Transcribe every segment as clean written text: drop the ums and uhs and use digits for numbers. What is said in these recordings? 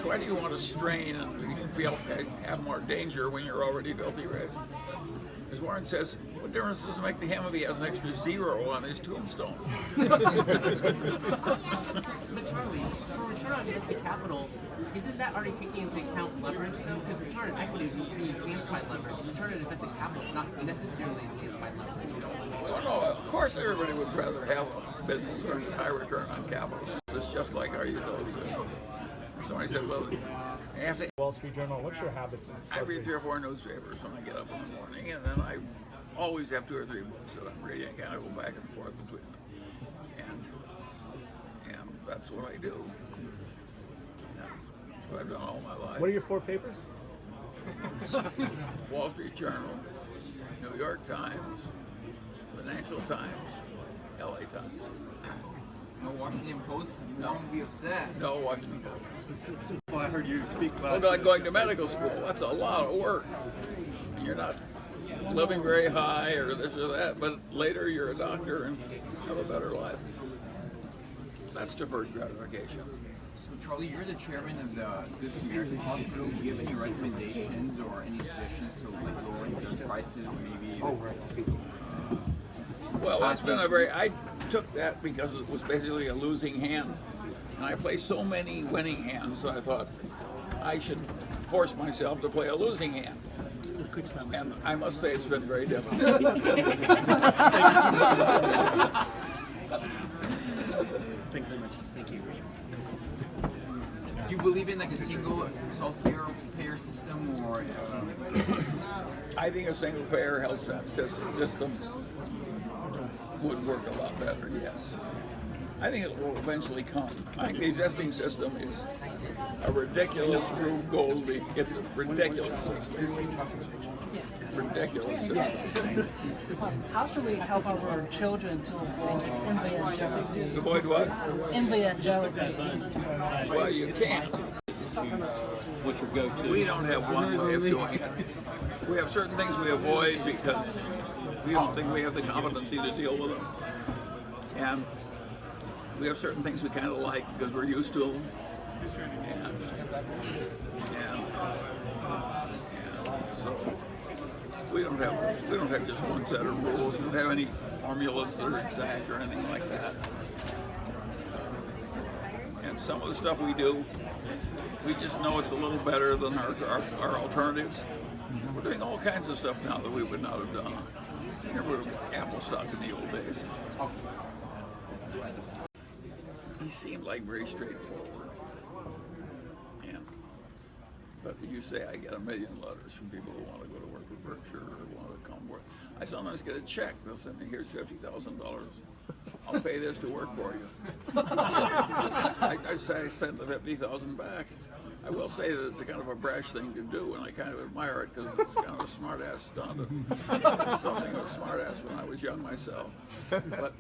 rich? Why do you want to strain and feel have more danger when you're already filthy rich? As Warren says, what difference does it make to him if he has an extra zero on his tombstone? But Charlie, for return on invested capital, isn't that already taking into account leverage though? Because return on equity is usually enhanced by leverage. Return on invested capital is not necessarily enhanced by leverage. Well, no, of course everybody would rather have a business with a high return on capital. It's just like our utility bill. Somebody said, well, you have to... Wall Street Journal, what's your habits? I read 3 or 4 newspapers when I get up in the morning, and then I always have 2 or 3 books that I'm reading. I kind of go back and forth between them. And that's what I do. And that's what I've done all my life. What are your 4 papers? Wall Street Journal, New York Times, Financial Times, LA Times. No Washington Post? No one would be upset. No Washington Post. Well, I heard you speak about Going to medical school, that's a lot of work. You're not living very high or this or that, but later you're a doctor and have a better life. That's deferred gratification. So Charlie, you're the chairman of this American hospital. Do you have any recommendations or any suggestions to lower the prices, maybe? Well, that's been I took that because it was basically a losing hand. And I play so many winning hands that I thought I should force myself to play a losing hand. And I must say it's been very difficult. Thanks so much. Thank you. Do you believe in like a single healthcare payer system, or? I think a single payer health system would work a lot better, yes. I think it will eventually come. I think the existing system is a ridiculous Rube Goldie. It's a ridiculous system. Ridiculous system. How should we help our children to avoid envy and jealousy? Avoid what? Envy and jealousy. Well, you can't. What's your go-to? We don't have one way of doing it. We have certain things we avoid because we don't think we have the competency to deal with them. And we have certain things we kind of like because we're used to them. And so we don't have just one set of rules. We don't have any formulas that are exact or anything like that. And some of the stuff we do, we just know it's a little better than our alternatives. We're doing all kinds of stuff now that we would not have done. We never would have Apple stock in the old days. He seemed like very straightforward. But you say I get 1 million letters from people who want to go to work for Berkshire or want to come work. I sometimes get a check. They'll send me, here's $50,000. I'll pay this to work for you. I say I send the $50,000 back. I will say that it's a kind of a brash thing to do, and I kind of admire it because it's kind of a smart-ass stunt. Something of a smart-ass when I was young myself. But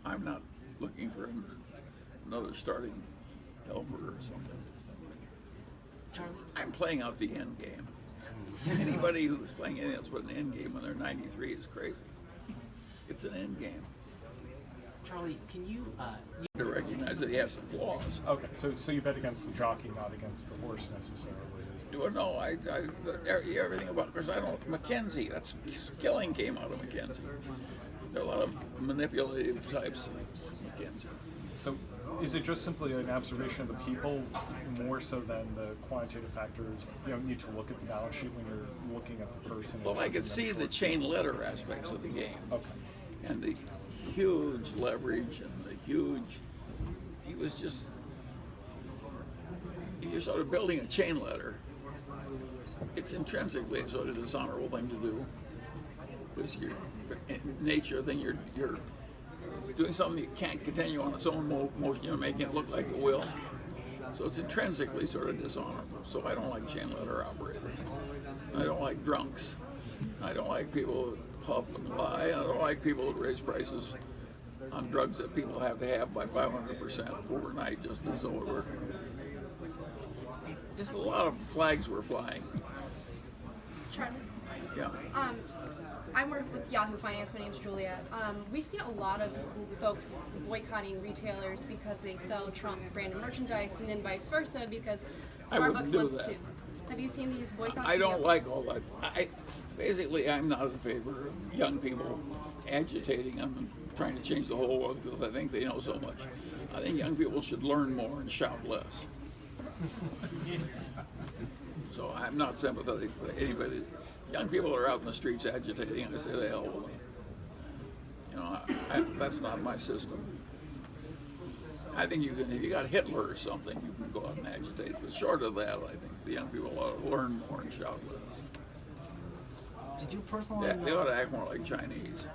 I'm not looking for another starting helper or something. I'm playing out the end game. Anybody who's playing anything else but an end game when they're 93 is crazy. It's an end game. Charlie, can you To recognize that he has some flaws. Okay, so you bet against the jockey, not against the horse necessarily. Well, no, everything about, of course, I don't, McKenzie, that's, Skilling came out of McKenzie. There are a lot of manipulative types of McKenzie. So is it just simply an observation of the people more so than the quantitative factors? You don't need to look at the balance sheet when you're looking at the person. Well, I could see the chain letter aspects of the game. Okay. And the huge leverage and the huge, you're sort of building a chain letter. It's intrinsically a sort of dishonorable thing to do. Because nature thing, you're doing something that can't continue on its own motion, you're making it look like it will. So it's intrinsically sort of dishonorable. So I don't like chain letter operators. I don't like drunks. I don't like people that puff and lie. I don't like people that raise prices on drugs that people have to have by 500% overnight just as though it were. Just a lot of flags were flying. Charlie. Yeah. I work with Yahoo Finance. My name's Juliet. We've seen a lot of folks boycotting retailers because they sell Trump branded merchandise, and then vice versa because I wouldn't Starbucks do wants that. to. Have you seen these boycotts? I don't like all that. Basically, I'm not in favor of young people agitating and trying to change the whole world because I think they know so much. I think young people should learn more and shout less. So I'm not sympathetic to anybody. Young people are out in the streets agitating. I say the hell with them. You know, that's not my system. I think you can, if you got Hitler or something, you can go out and agitate. But short of that, I think the young people ought to learn more and shout less. Did you personally They ought to act more like Chinese.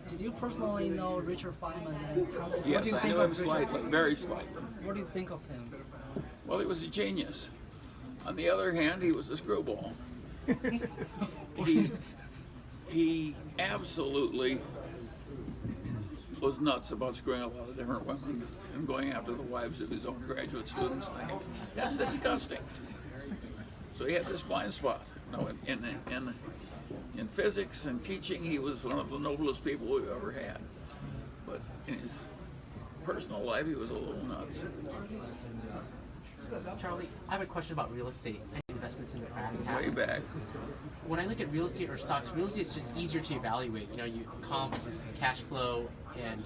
Did you personally know Richard Feynman? And what Yes, do you I think knew of him Richard? slightly, very slightly. What do you think of him? Well, he was a genius. On the other hand, he was a screwball. he absolutely was nuts about screwing a lot of different women and going after the wives of his own graduate students. That's disgusting. So he had this blind spot. No, in physics and teaching, he was one of the noblest people we've ever had. But in his personal life, he was a little nuts. Charlie, I have a question about real estate and investments in the past. Way back. When I look at real estate or stocks, real estate is just easier to evaluate. You know, you comps, cash flow, and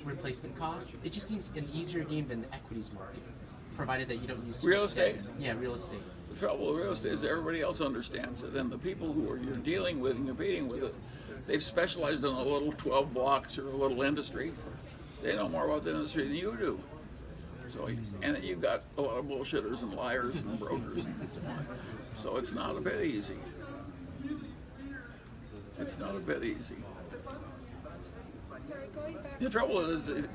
replacement costs. It just seems an easier game than the equities market, provided that you don't use too Real much estate? debt. Yeah, real estate. The trouble with real estate is everybody else understands it, and the people who you're dealing with and competing with it, they've specialized in a little 12 blocks or a little industry. They know more about the industry than you do. So, and then you've got a lot of bullshitters and liars and brokers. So it's not a bit easy. It's not a bit easy. The trouble is, if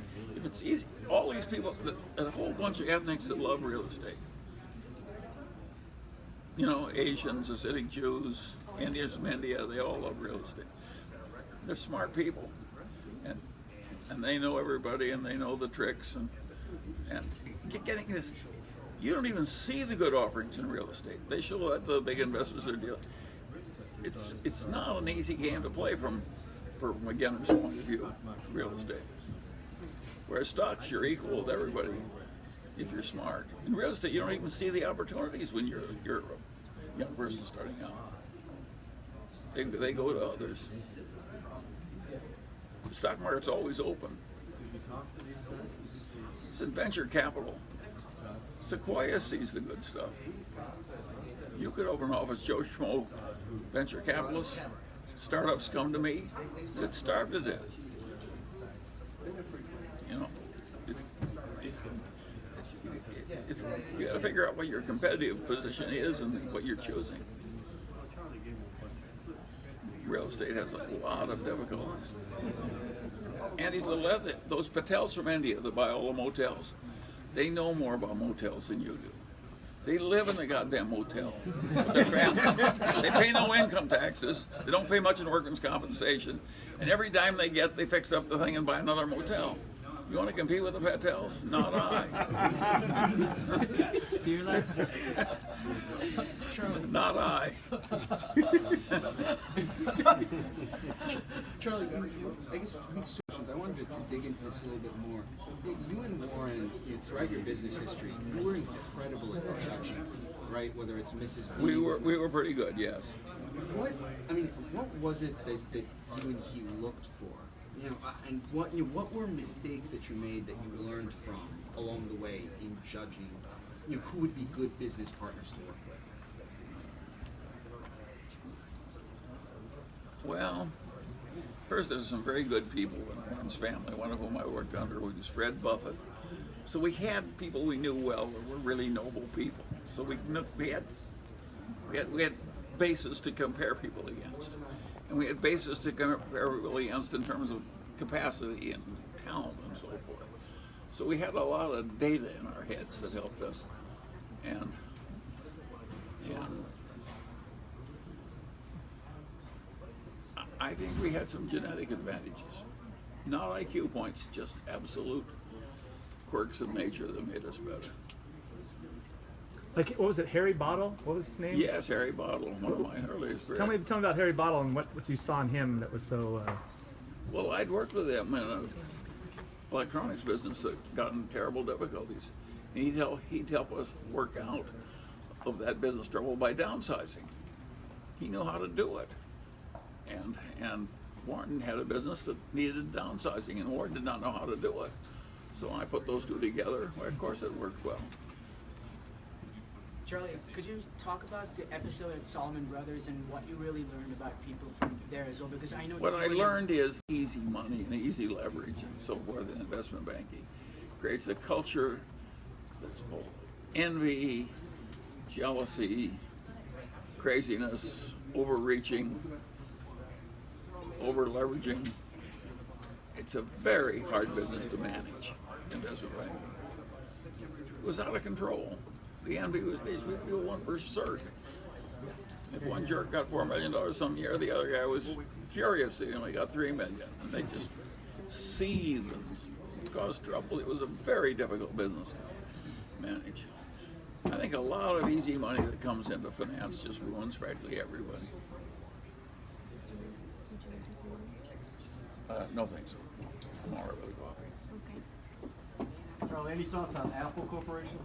it's easy, all these people, a whole bunch of ethnics that love real estate. You know, Asians, Hasidic Jews, Indians from India, they all love real estate. They're smart people, and they know everybody, and they know the tricks, and getting this. You don't even see the good offerings in real estate. They show that the big investors are dealing. It's not an easy game to play from a beginner's point of view, real estate. Whereas stocks, you're equal with everybody if you're smart. In real estate, you don't even see the opportunities when you're a young person starting out. They go to others. The stock market's always open. It's in venture capital. Sequoia sees the good stuff. You could open an office, Joe Schmo, venture capitalists, startups come to me, get starved to death. You know, you got to figure out what your competitive position is and what you're choosing. Real estate has a lot of difficulties. And those Patels from India that buy all the motels, they know more about motels than you do. They live in the goddamn motel with their family. They pay no income taxes. They don't pay much in workman's compensation. And every dime they get, they fix up the thing and buy another motel. You want to compete with the Patels? Not I. Do you like Not I. Charlie, I guess these questions, I wanted to dig into this a little bit more. You and Warren, throughout your business history, you were incredible at judging people, right? Whether it's Mrs. B. We were pretty good, yes. What was it that you and he looked for? And what were mistakes that you made that you learned from along the way in judging, who would be good business partners to work with? Well, first there's some very good people in Warren's family, one of whom I worked under was Fred Buffett. So we had people we knew well that were really noble people. So we had bases to compare people against. And we had bases to compare people against in terms of capacity and talent and so forth. So we had a lot of data in our heads that helped us. And I think we had some genetic advantages. Not IQ points, just absolute quirks of nature that made us better. Like, what was it, Harry Bottle? What was his name? Yes, Harry Bottle, one of my earliest friends. Tell me about Harry Bottle and what you saw in him that was so. Well, I'd worked with him in an electronics business that got in terrible difficulties. And he'd help us work out of that business trouble by downsizing. He knew how to do it. And Warren had a business that needed downsizing, and Warren did not know how to do it. So when I put those two together, well, of course it worked well. Charlie, could you talk about the episode at Solomon Brothers and what you really learned about people from there as well? Because I know What I learned is easy money and easy leverage and so forth in investment banking creates a culture that's full of envy, jealousy, craziness, overreaching, over leveraging. It's a very hard business to manage, investment banking. It was out of control. The envy was these people went berserk. If one jerk got $4 million some year, the other guy was furious. He only got $3 million, and they just seethed and caused trouble. It was a very difficult business to manage. I think a lot of easy money that comes into finance just ruins practically everybody. No thanks. I'm all right with the coffee. Charlie, any thoughts on Apple Corporation?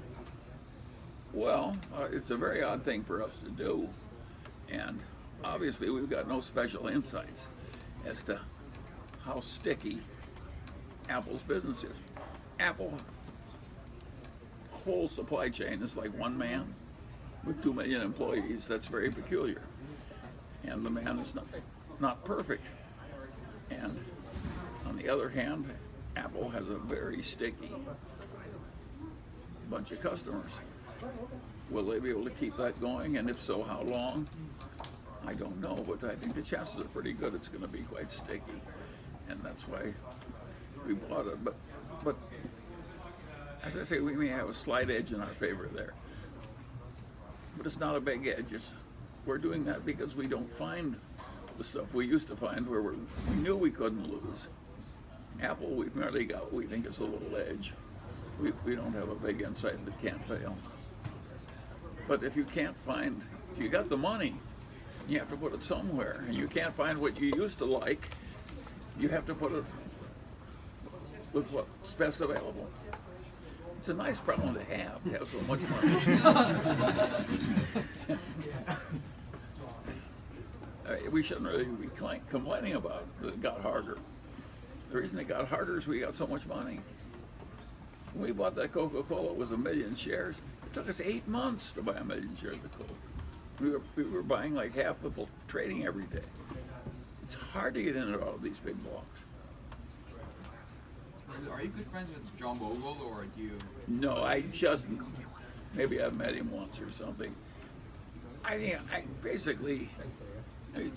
Well, it's a very odd thing for us to do, and obviously we've got no special insights as to how sticky Apple's business is. Apple whole supply chain is like one man with 2 million employees. That's very peculiar, and the man is not perfect. And on the other hand, Apple has a very sticky bunch of customers. Will they be able to keep that going? And if so, how long? I don't know, but I think the chances are pretty good it's going to be quite sticky. And that's why we bought it. But as I say, we may have a slight edge in our favor there. But it's not a big edge. We're doing that because we don't find the stuff we used to find where we knew we couldn't lose. Apple, we've merely got what we think is a little edge. We don't have a big insight that can't fail. But if you got the money, you have to put it somewhere, and you can't find what you used to like, you have to put it with what's best available. It's a nice problem to have so much money. We shouldn't really be complaining about it. It got harder. The reason it got harder is we got so much money. When we bought that Coca-Cola, it was 1 million shares. It took us 8 months to buy 1 million shares of Coke. We were buying like half the full trading every day. It's hard to get into all of these big blocks. Are you good friends with John Bogle, or do you? No, maybe I've met him once or something. I basically think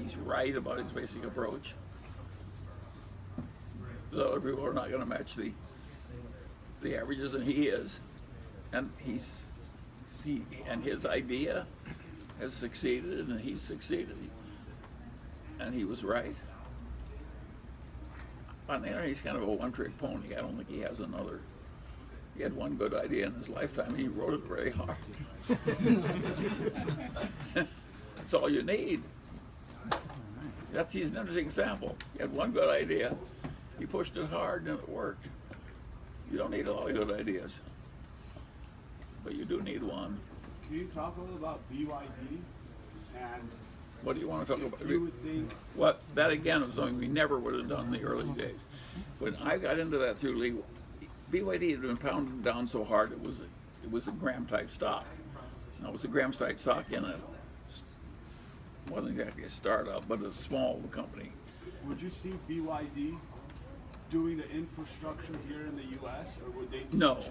he's right about his basic approach. The other people are not going to match the averages, and he is, and and his idea has succeeded, and he's succeeded, and he was right. On the other hand, he's kind of a one-trick pony. I don't think he has another. He had one good idea in his lifetime, and he wrote it very hard. That's all you need. He's an interesting example. He had one good idea. He pushed it hard, and it worked. You don't need a lot of good ideas, but you do need one. Can you talk a little about BYD and what do you want to talk about? you would think? What that again was something we never would have done in the early days. When I got into that through Lee, BYD had been pounded down so hard it was a Graham type stock. Now it was a Graham type stock in wasn't exactly a startup, but a small company. Would you see BYD doing the infrastructure here in the U.S., or would they? No.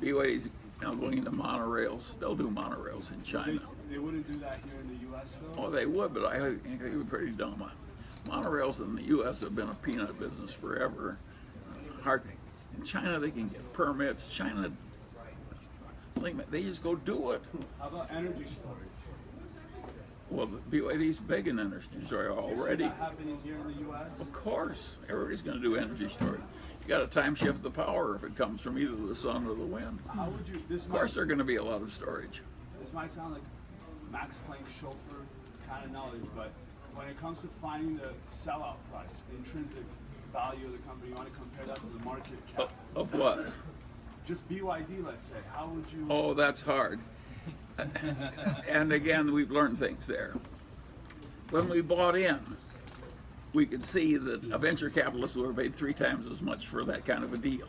BYD's now going into monorails. They'll do monorails in China. They wouldn't do that here in the U.S. though? Oh, they would, but I think they would be pretty dumb. Monorails in the U.S. have been a peanut business forever. Hard. In China, they can get permits. China, they just go do it. How about energy storage? Well, the BYD's big in energy storage Do you see already. that happening here in the U.S.? Of course, everybody's going to do energy storage. You got to time shift the power if it comes from either the sun or the wind. How would you? This Of course, there's going to be a lot of storage. This might sound like Max Planck chauffeur kind of knowledge, but when it comes to finding the sellout price, the intrinsic value of the company, you want to compare that to the market cap. Of what? Just BYD, let's say. How would you? Oh, that's hard. And again, we've learned things there. When we bought in, we could see that a venture capitalist would have paid 3 times as much for that kind of a deal.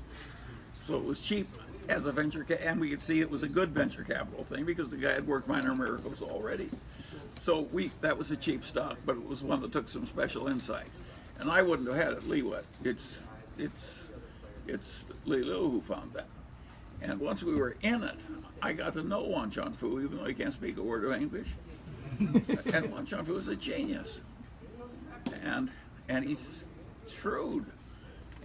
So it was cheap as a and we could see it was a good venture capital thing because the guy had worked minor miracles already. So that was a cheap stock, but it was one that took some special insight. And I wouldn't have had it leeway. It's Li Lu who found that. And once we were in it, I got to know Wan Chunfu, even though he can't speak a word of English. And Wan Chunfu is a genius. And he's shrewd.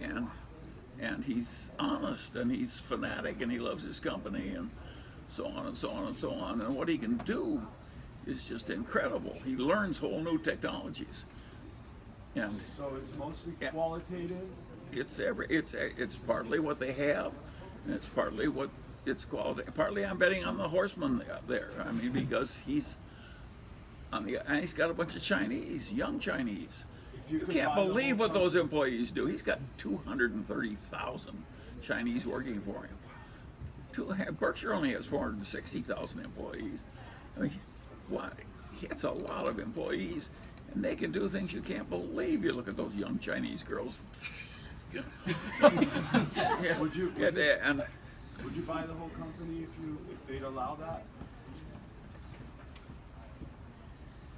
And he's honest, and he's fanatic, and he loves his company, and so on and so on and so on. And what he can do is just incredible. He learns whole new technologies. And So it's mostly qualitative. it's partly what they have, and it's partly what it's quality. Partly I'm betting on the horseman there. I mean, because he's and he's got a bunch of Chinese, young Chinese. You could can't buy the believe whole what those employees do. He's got 230,000 Chinese working for him. Berkshire only has 460,000 employees. I mean, what? It's a lot of employees, and they can do things you can't believe. You look at those young Chinese girls. Yeah. Would you? And Would you buy the whole company if they'd allow that?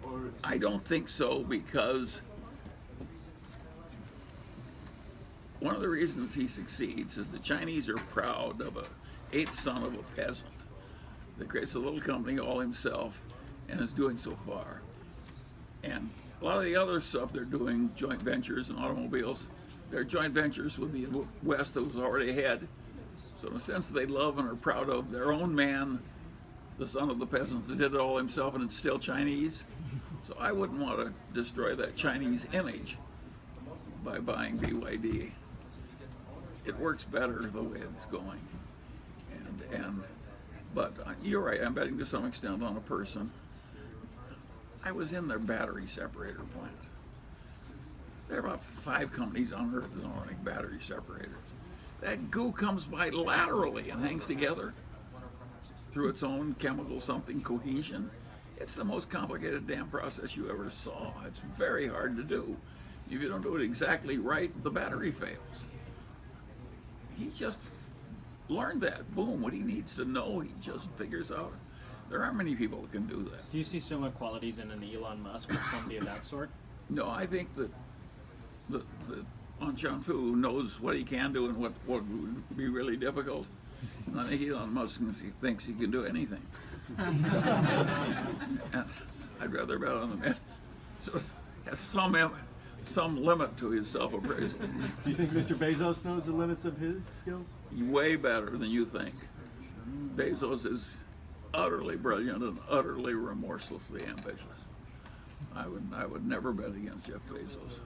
Or I don't think so, because one of the reasons he succeeds is the Chinese are proud of a 8th son of a peasant that creates a little company all himself and is doing so far. And a lot of the other stuff they're doing, joint ventures and automobiles, they're joint ventures with the West that was already ahead. So in a sense, they love and are proud of their own man, the son of the peasant that did it all himself, and it's still Chinese. So I wouldn't want to destroy that Chinese image by buying BYD. It works better the way it's going. But you're right, I'm betting to some extent on a person. I was in their battery separator plant. There are about 5 companies on earth that don't make battery separators. That goo comes by laterally and hangs together through its own chemical something cohesion. It's the most complicated damn process you ever saw. It's very hard to do. If you don't do it exactly right, the battery fails. He just learned that. Boom, what he needs to know, he just figures out. There aren't many people that can do that. Do you see similar qualities in an Elon Musk or somebody of that sort? No, I think that Wan Chunfu knows what he can do and what would be really difficult. And I think Elon Musk thinks he can do anything. And I'd rather bet on the man. So has some limit to his self-appraisal. Do you think Mr. Bezos knows the limits of his skills? Way better than you think. Bezos is utterly brilliant and utterly remorselessly ambitious. I would never bet against Jeff Bezos.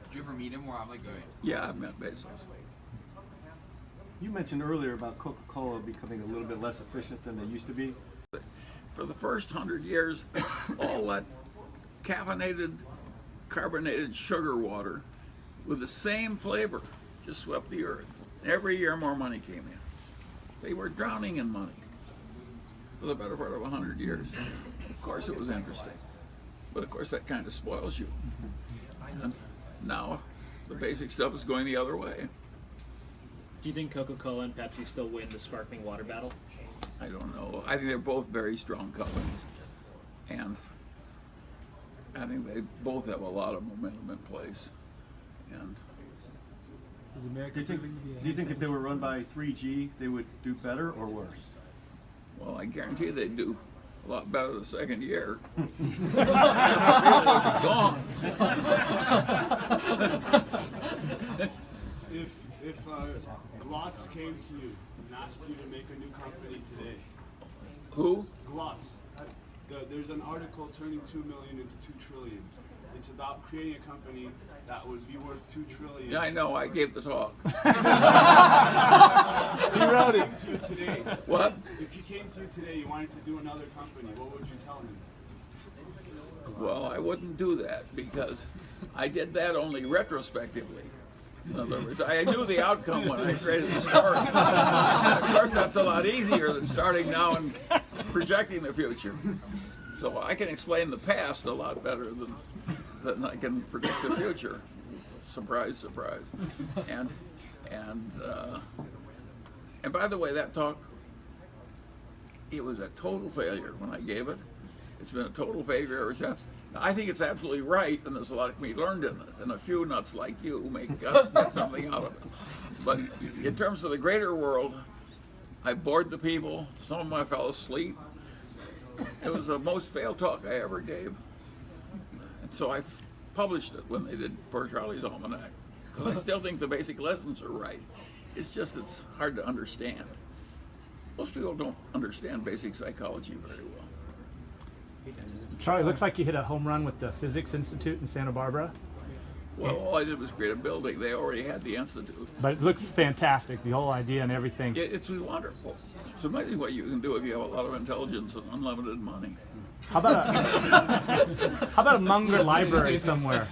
Did you ever meet him or have like a? Yeah, I've met Bezos. You mentioned earlier about Coca-Cola becoming a little bit less efficient than they used to be. For the first 100 years, all that caffeinated, carbonated sugar water with the same flavor just swept the earth. Every year more money came in. They were drowning in money for the better part of 100 years. Of course it was interesting, but of course that kind of spoils you. And now the basic stuff is going the other way. Do you think Coca-Cola and Pepsi still win the sparkling water battle? I don't know. I think they're both very strong companies, and I think they both have a lot of momentum in place. And Do you think if they were run by 3G, they would do better or worse? well, I guarantee they'd do a lot better the second year. People would be gone. If Glotz came to you and asked you to make a new company today, Who? Glotz, there's an article turning 2 million into 2 trillion. It's about creating a company that would be worth 2 trillion. Yeah, I know. I gave the talk. He wrote it to you today. What? If he came to you today, you wanted to do another company, what would you tell him? Well, I wouldn't do that because I did that only retrospectively. In other words, I knew the outcome when I created the story. Of course, that's a lot easier than starting now and projecting the future. So I can explain the past a lot better than I can predict the future. Surprise, surprise. And by the way, that talk, it was a total failure when I gave it. It's been a total failure ever since. Now, I think it's absolutely right, and there's a lot to be learned in it, and a few nuts like you make us get something out of it. But in terms of the greater world, I bored the people. Some of them fell asleep. It was the most failed talk I ever gave. And so I published it when they did Poor Charlie's Almanac, because I still think the basic lessons are right. It's just it's hard to understand. Most people don't understand basic psychology very well. Charlie, looks like you hit a home run with the Physics Institute in Santa Barbara. Well, all I did was create a building. They already had the institute. But it looks fantastic, the whole idea and everything. It's wonderful. It's amazing what you can do if you have a lot of intelligence and unlimited money. How about a Munger library somewhere?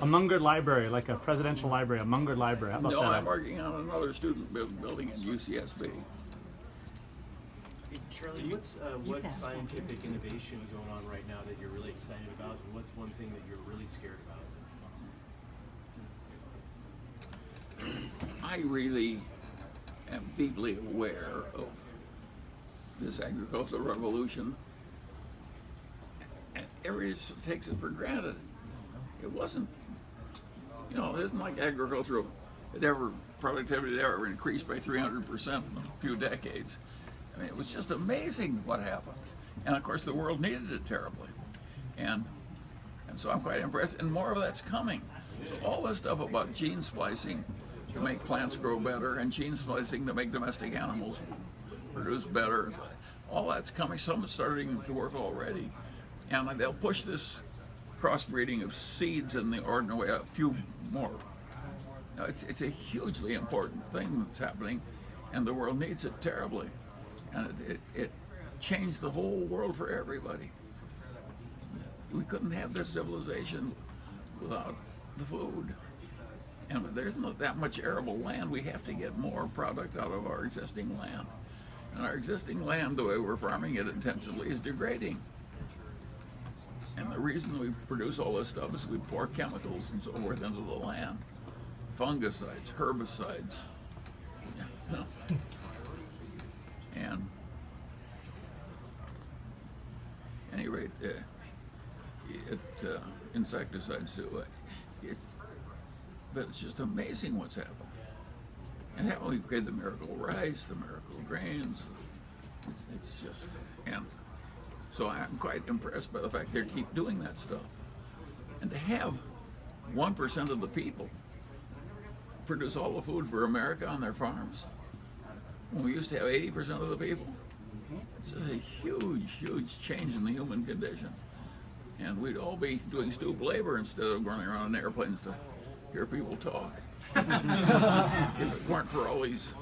A Munger library, like a presidential library, a Munger library. How about No, that? I'm working on another student building in UCSB. Hey, Charlie, what scientific innovation going on right now that you're really excited about, and what's one thing that you're really scared about? I really am deeply aware of this agricultural revolution, and everybody takes it for granted. It wasn't, it isn't like agricultural, productivity ever increased by 300% in a few decades. I mean, it was just amazing what happened. And of course, the world needed it terribly. And so I'm quite impressed, and more of that's coming. So all this stuff about gene splicing to make plants grow better, and gene splicing to make domestic animals produce better, all that's coming. Some is starting to work already. And they'll push this crossbreeding of seeds in the ordinary way a few more. Now, it's a hugely important thing that's happening, and the world needs it terribly. And it changed the whole world for everybody. We couldn't have this civilization without the food. And there's not that much arable land. We have to get more product out of our existing land. And our existing land, the way we're farming it intensively, is degrading. And the reason we produce all this stuff is we pour chemicals and so forth into the land. Fungicides, herbicides. And at any rate, insecticides too. But it's just amazing what's happened. And how we've created the miracle rice, the miracle grains. It's just, and so I'm quite impressed by the fact they keep doing that stuff. And to have 1% of the people produce all the food for America on their farms, when we used to have 80% of the people, it's just a huge, huge change in the human condition. And we'd all be doing stoop labor instead of running around in airplanes to hear people talk. If it weren't for all these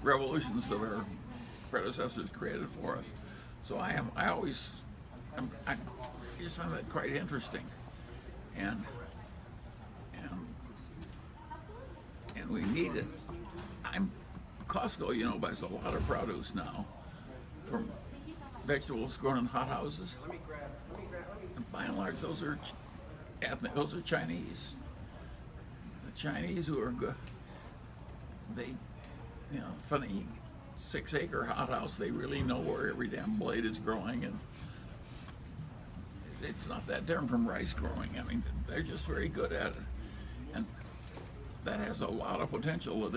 revolutions that our predecessors created for us. So I just find that quite interesting. And we need it. Costco, buys a lot of produce now from vegetables grown in hothouses. And by and large, those are Chinese. The Chinese who are good, from the 6-acre hothouse, they really know where every damn blade is growing, and it's not that different from rice growing. I mean, they're just very good at it. And that has a lot of potential that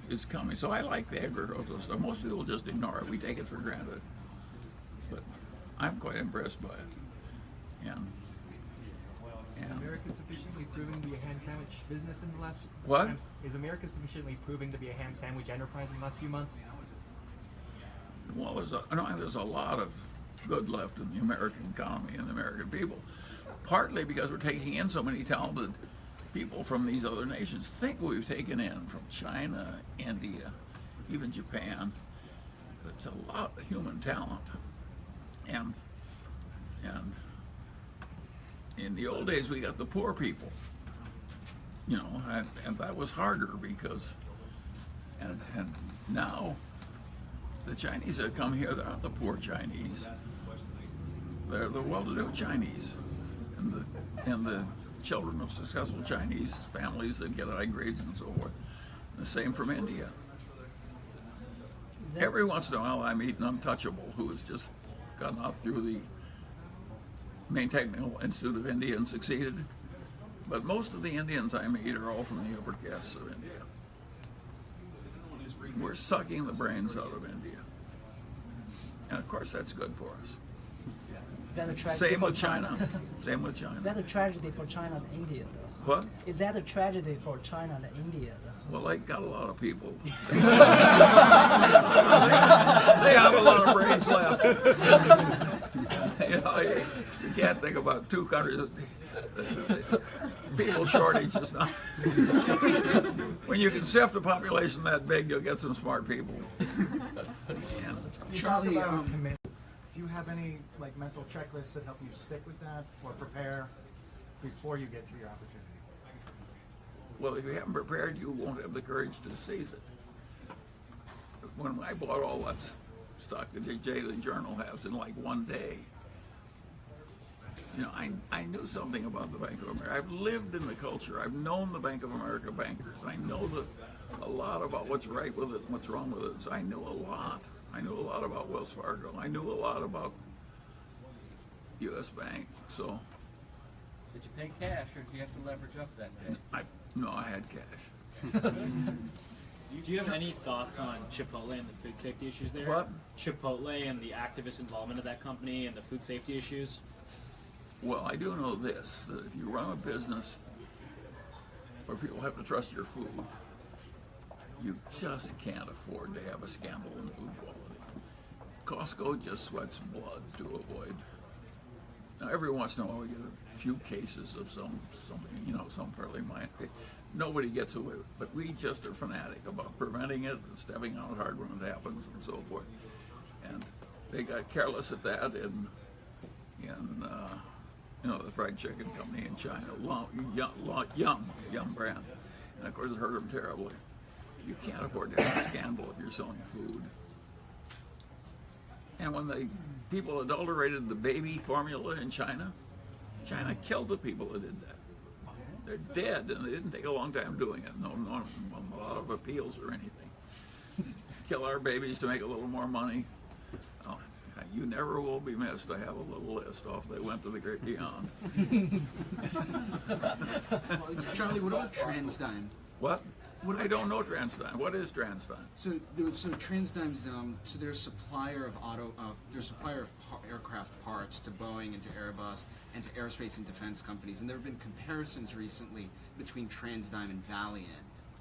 is coming. So I like the agricultural stuff. Most people just ignore it. We take it for granted. But I'm quite impressed by it. And America sufficiently proving to be a ham sandwich business in the last? What? Is America sufficiently proving to be a ham sandwich enterprise in the last few months? Well, there's a lot of good left in the American economy and the American people, partly because we're taking in so many talented people from these other nations. Think we've taken in from China, India, even Japan. It's a lot of human talent. And in the old days, we got the poor people, you know, and that was harder because, and now the Chinese that come here, they're not the poor Chinese. They're the well-to-do Chinese, and the children of successful Chinese families that get high grades and so forth. The same from India. Every once in a while, I meet an untouchable who has just gotten off through the Maine Technical Institute of India and succeeded. But most of the Indians I meet are all from the upper castes of India. We're sucking the brains out of India. And of course, that's good for us. Is that a tragedy Same for with China. Same with China. Is that a tragedy for China and India, though? What? Is that a tragedy for China and India, though? Well, they got a lot of people. They have a lot of brains left. You know, you can't think about two countries. People shortage is not. When you can sift a population that big, you'll get some smart people. And Charlie, do you have any like mental checklists that help you stick with that or prepare before you get to your opportunity? well, if you haven't prepared, you won't have the courage to seize it. When I bought all that stock that the Daily Journal has in like one day, you know, I knew something about the Bank of America. I've lived in the culture. I've known the Bank of America bankers. I know a lot about what's right with it and what's wrong with it. So I knew a lot. I knew a lot about Wells Fargo. I knew a lot about U.S. Bank. So. Did you pay cash, or did you have to leverage up that day? No, I had cash. Do you have any thoughts on Chipotle and the food safety issues there? What? Chipotle and the activist involvement of that company and the food safety issues? Well, I do know this, that if you run a business where people have to trust your food, you just can't afford to have a scandal in food quality. Costco just sweats blood to avoid. Now, every once in a while we get a few cases of some fairly minor. Nobody gets away with it, but we just are fanatic about preventing it and stepping out hard when it happens and so forth. And they got careless at that in the fried chicken company in China, Yum brand. And of course it hurt them terribly. You can't afford to have a scandal if you're selling food. And when the people adulterated the baby formula in China killed the people that did that. They're dead, and they didn't take a long time doing it. No, a lot of appeals or anything. Kill our babies to make a little more money. Oh, you never will be missed. I have a little list. Off they went to the great beyond. Charlie, what about TransDigm? What? I don't know TransDigm. What is TransDigm? So TransDigm's they're a supplier of aircraft parts to Boeing and to Airbus and to aerospace and defense companies, and there have been comparisons recently between TransDigm and Valiant,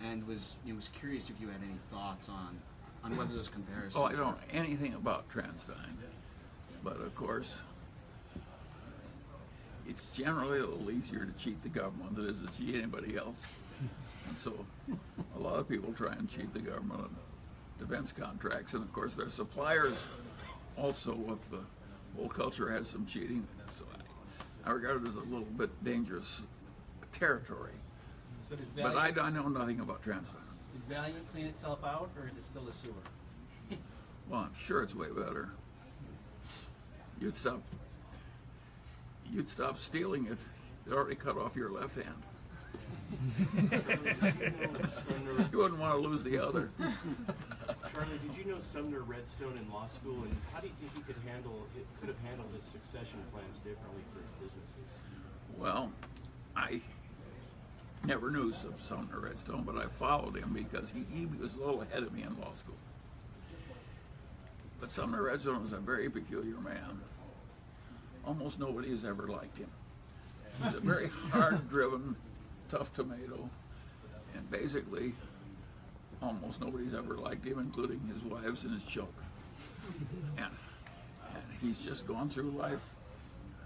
and was curious if you had any thoughts on whether those comparisons. Oh, I don't know anything about TransDigm, but of course, it's generally a little easier to cheat the government than it is to cheat anybody else. And so a lot of people try and cheat the government on defense contracts, and of course their suppliers also, with the whole culture, has some cheating. So I regard it as a little bit dangerous territory. So does But I know nothing about TransDigm. Did Valiant clean itself out, or is it still a sewer? Well, I'm sure it's way better. You'd stop stealing if it already cut off your left hand. You wouldn't want to lose the other. Charlie, did you know Sumner Redstone in law school, and how do you think he could have handled his succession plans differently for his businesses? Well, I never knew Sumner Redstone, but I followed him because he was a little ahead of me in law school. But Sumner Redstone was a very peculiar man. Almost nobody has ever liked him. He's a very hard-driven, tough tomato, and basically almost nobody's ever liked him, including his wives and his children. and he's just gone through life.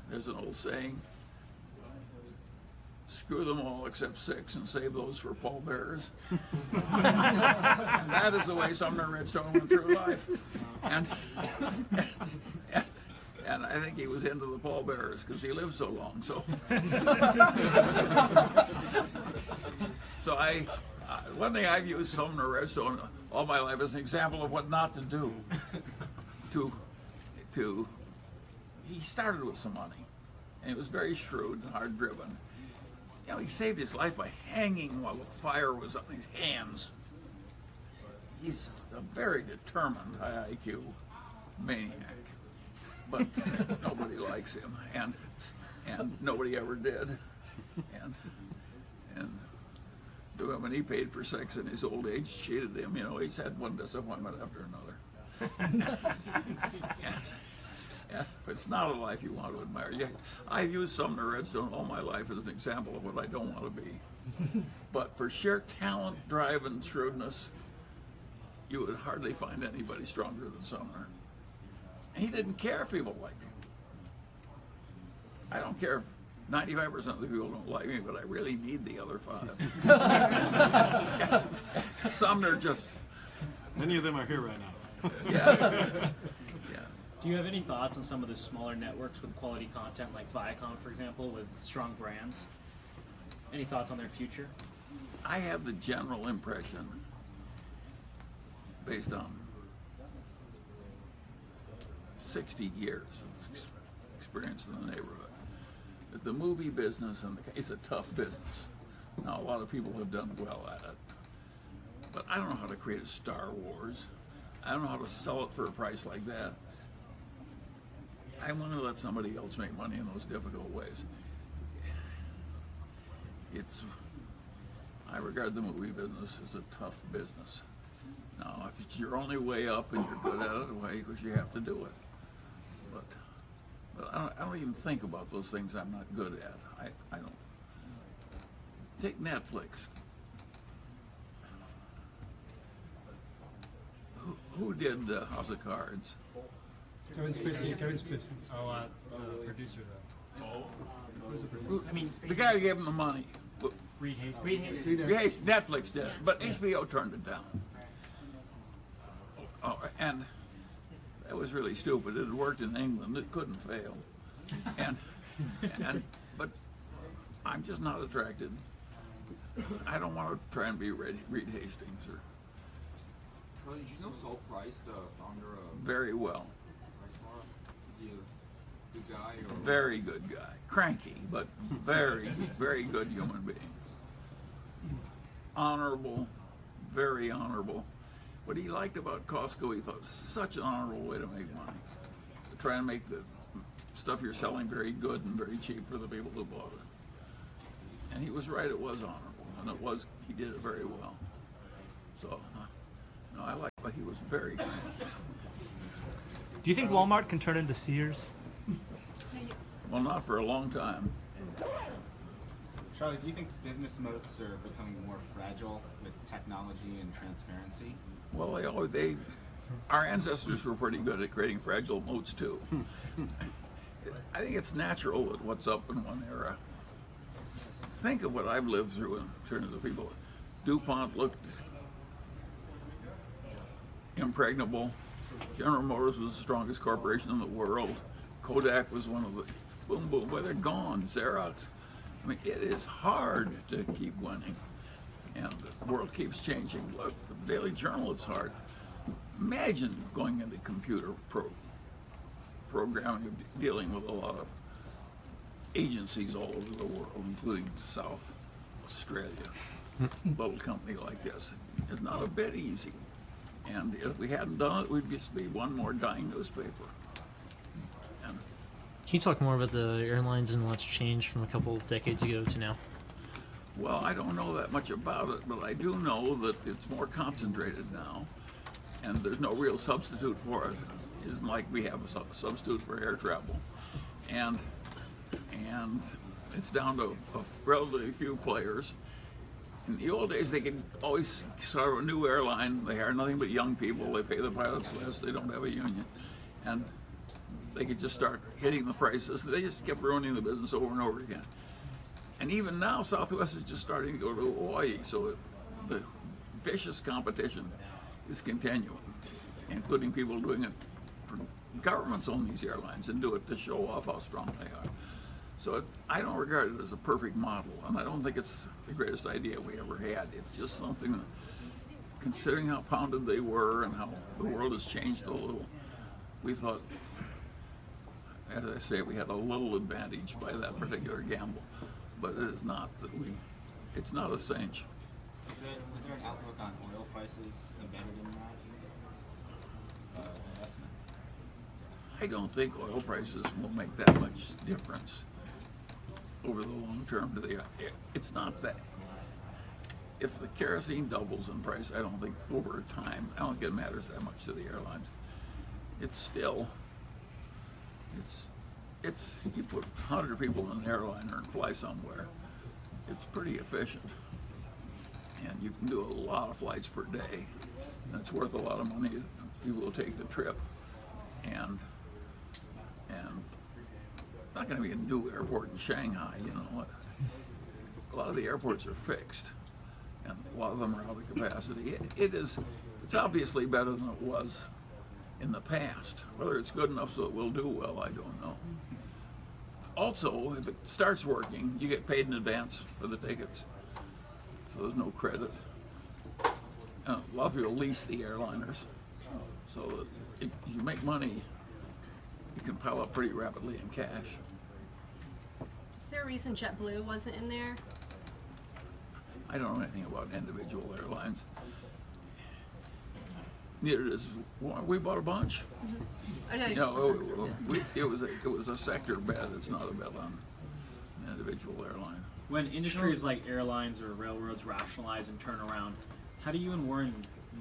There's an old saying, screw them all except 6 and save those for pallbearers. And that is the way Sumner Redstone went through life. And I think he was into the pallbearers because he lived so long. So, one thing I've used Sumner Redstone all my life as an example of what not to do. He started with some money, and he was very shrewd and hard-driven. You know, he saved his life by hanging while the fire was on his hands. He's a very determined, high IQ maniac, but nobody likes him, and nobody ever did. And when he paid for sex in his old age, cheated him. You know, he's had one disappointment after another. Yeah, but it's not a life you want to admire. Yeah, I've used Sumner Redstone all my life as an example of what I don't want to be. But for sheer talent, drive, and shrewdness, you would hardly find anybody stronger than Sumner. And he didn't care if people liked him. I don't care if 95% of the people don't like me, but I really need the other 5. Sumner just... Many of them are here right now. Yeah. Do you have any thoughts on some of the smaller networks with quality content, like Viacom, for example, with strong brands? Any thoughts on their future? I have the general impression, based on 60 years of experience in the neighborhood, that the movie business is a tough business. Now, a lot of people have done well at it, but I don't know how to create a Star Wars. I don't know how to sell it for a price like that. I want to let somebody else make money in those difficult ways. I regard the movie business as a tough business. Now, if it's your only way up and you're good at it, why? Because you have to do it. But I don't even think about those things I'm not good at. I don't. Take Netflix. Who did House of Cards? Kevin Spacey. Oh, producer though. I mean, the guy who gave him the money. Reed Hastings. Netflix did, but HBO turned it down. Oh, and that was really stupid. It had worked in England. It couldn't fail. But I'm just not attracted. I don't want to try and be Reed Hastings or. Well, did you know Saul Price, the founder of? Very well. Is he a good guy? Or? Very good guy. Cranky, but very, very good human being. Honorable, very honorable. What he liked about Costco, he thought it was such an honorable way to make money. To try and make the stuff you're selling very good and very cheap for the people who bought it. And he was right, it was honorable. And he did it very well. So, no, I like, but he was very good. Do you think Walmart can turn into Sears? Well, not for a long time. Charlie, do you think business moats are becoming more fragile with technology and transparency? Well, our ancestors were pretty good at creating fragile moats too. I think it's natural that what's up in one era. Think of what I've lived through in terms of people. DuPont looked impregnable. General Motors was the strongest corporation in the world. Kodak was one of the boom, boom, but they're gone. Xerox. I mean, it is hard to keep winning, and the world keeps changing. Look, the Daily Journal, it's hard. Imagine going into computer programming, dealing with a lot of agencies all over the world, including South Australia. A little company like this is not a bit easy. And if we hadn't done it, we'd just be one more dying newspaper. Can you talk more about the airlines and what's changed from a couple of decades ago to now? Well, I don't know that much about it, but I do know that it's more concentrated now, and there's no real substitute for it. It isn't like we have a substitute for air travel. And it's down to relatively few players. in the old days, they could always start a new airline. They hire nothing but young people. They pay the pilots less. They don't have a union. And they could just start hitting the prices. They just kept ruining the business over and over again. And even now, Southwest is just starting to go to Hawaii. So the vicious competition is continuing, including people doing it for governments own these airlines and do it to show off how strong they are. So I don't regard it as a perfect model, and I don't think it's the greatest idea we ever had. It's just something that, considering how pounded they were and how the world has changed a little, we thought, as I say, we had a little advantage by that particular gamble. But it is not that it's not a cinch. Is there an outlook on oil prices embedded in that investment? I don't think oil prices will make that much difference over the long term to the. It's not that. If the kerosene doubles in price, I don't think over time, I don't think it matters that much to the airlines. It's still, it's you put 100 people in an airliner and fly somewhere, it's pretty efficient. And you can do a lot of flights per day. And it's worth a lot of money. People will take the trip. And not going to be a new airport in Shanghai, you know. A lot of the airports are fixed, and a lot of them are out of capacity. It's obviously better than it was in the past. Whether it's good enough so it will do well, I don't know. Also, if it starts working, you get paid in advance for the tickets, so there's no credit. A lot of people lease the airliners, so that if you make money, you can pile up pretty rapidly in cash. Is there a reason JetBlue wasn't in there? I don't know anything about individual airlines. Neither does we bought a bunch. It was a sector bet. It's not a bet on an individual airline. When industries like airlines or railroads rationalize and turn around, how do you and Warren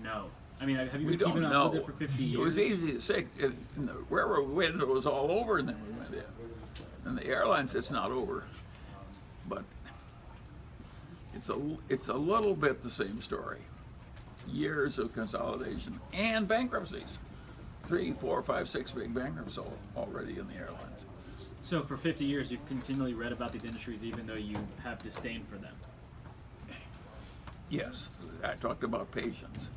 know? I mean, have you been keeping up with it for 50 years? It was easy to say. In the railroad, we waited until it was all over, and then we went in. And the airlines, it's not over, but it's a little bit the same story. Years of consolidation and bankruptcies. 3, 4, 5, 6 big bankruptcies already in the airlines. So for 50 years, you've continually read about these industries, even though you have disdain for them. Yes, I talked about patience.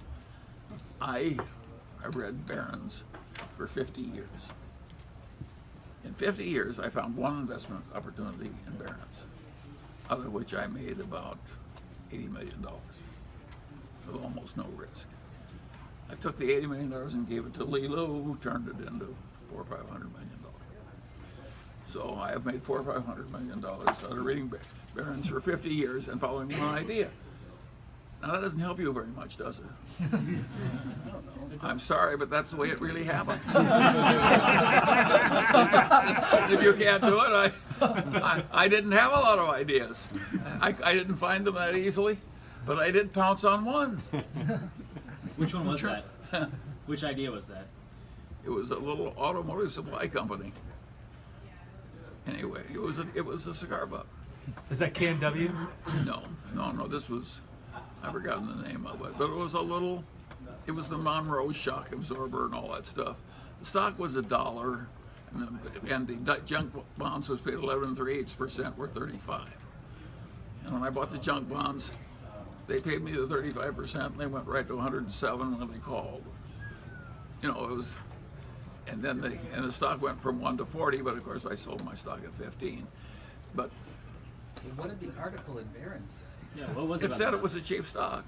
I read Barron's for 50 years. In 50 years, I found one investment opportunity in Barron's, out of which I made about $80 million with almost no risk. I took the $80 million and gave it to Lilo, who turned it into $400 or $500 million. So I have made $400 or $500 million out of reading Barron's for 50 years and following one idea. Now that doesn't help you very much, does it? I'm sorry, but that's the way it really happened. If you can't do it, I didn't have a lot of ideas. I didn't find them that easily, but I did pounce on one. Which one was that? Which idea was that? It was a little automotive supply company. Anyway, it was a cigar butt. Is that KNW? No. This was, I've forgotten the name of it, but it was it was the Monroe shock absorber and all that stuff. The stock was $1, and the junk bonds was paid 11 3/8%, were 35. And when I bought the junk bonds, they paid me the 35%, and they went right to 107 when they called. You know, it was, and then the stock went from 1 to 40, but of course I sold my stock at 15. But so what did the article in Barron's say? Yeah, what was it? It said it was a cheap stock.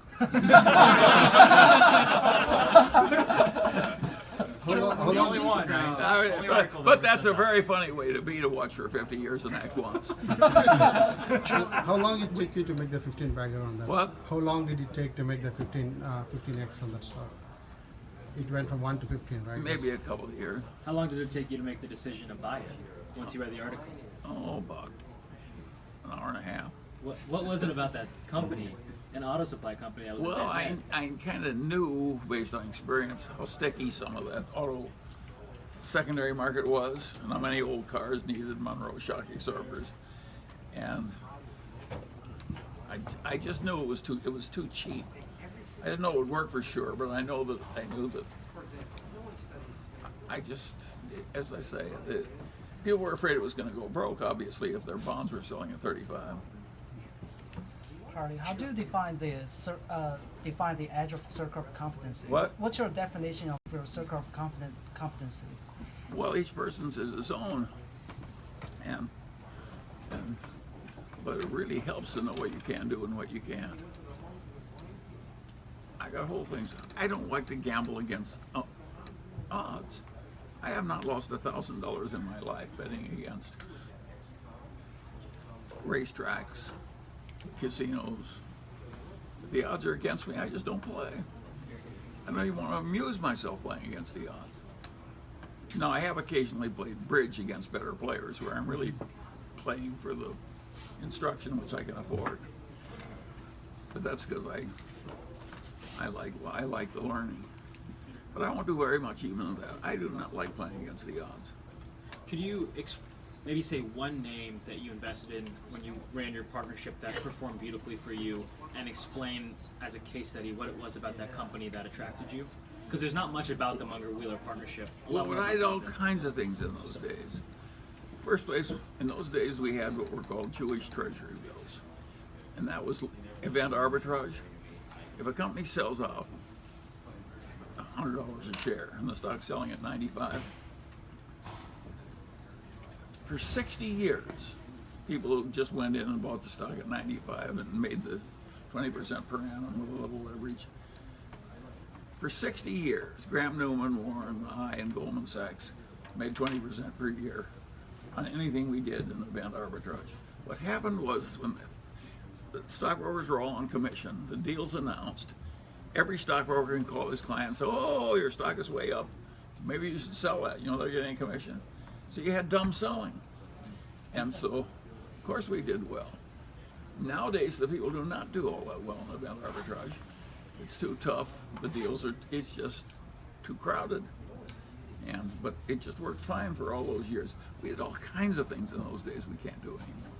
Only one, right? But that's a very funny way to watch for 50 years and act once. How long did it take you to make the 15 bagger on that? What? How long did it take to make the 15x on that stock? It went from 1 to 15, right? Maybe a couple of years. How long did it take you to make the decision to buy it once you read the article? Oh, about an hour and a half. What was it about that company, an auto supply company, that was Well, a bad I kind of knew, based on experience, how sticky some of that auto secondary market was, and how many old cars needed Monroe shock absorbers. And I just knew it was too cheap. I didn't know it would work for sure, but I knew that I just, as I say, people were afraid it was going to go broke, obviously, if their bonds were selling at 35. Charlie, how do you define the edge of circle of competency? What? What's your definition of your circle of competency? Well, each person's is his own, but it really helps to know what you can do and what you can't. I got whole things. I don't like to gamble against odds. I have not lost $1,000 in my life betting against racetracks, casinos. If the odds are against me, I just don't play. I don't even want to amuse myself playing against the odds. Now, I have occasionally played bridge against better players where I'm really playing for the instruction which I can afford. But that's because I like the learning. But I won't do very much even of that. I do not like playing against the odds. Could you maybe say one name that you invested in when you ran your partnership that performed beautifully for you, and explain as a case study what it was about that company that attracted you? Because there's not much about the Munger-Wheeler partnership. Well, but I had all kinds of things in those days. First place, in those days we had what were called Jewish treasury bills. And that was event arbitrage. If a company sells out $100 a share and the stock's selling at 95, for 60 years, people just went in and bought the stock at 95 and made the 20% per annum with a little leverage. For 60 years, Graham Newman, Warren, I, and Goldman Sachs made 20% per year on anything we did in event arbitrage. What happened was when the stockbrokers were all on commission, the deal's announced, every stockbroker can call his client and say, oh, your stock is way up. Maybe you should sell that. You know, they're getting commission. So you had dumb selling. And so, of course, we did well. Nowadays, the people do not do all that well in event arbitrage. It's too tough. The deals it's just too crowded. But it just worked fine for all those years. We did all kinds of things in those days we can't do anymore.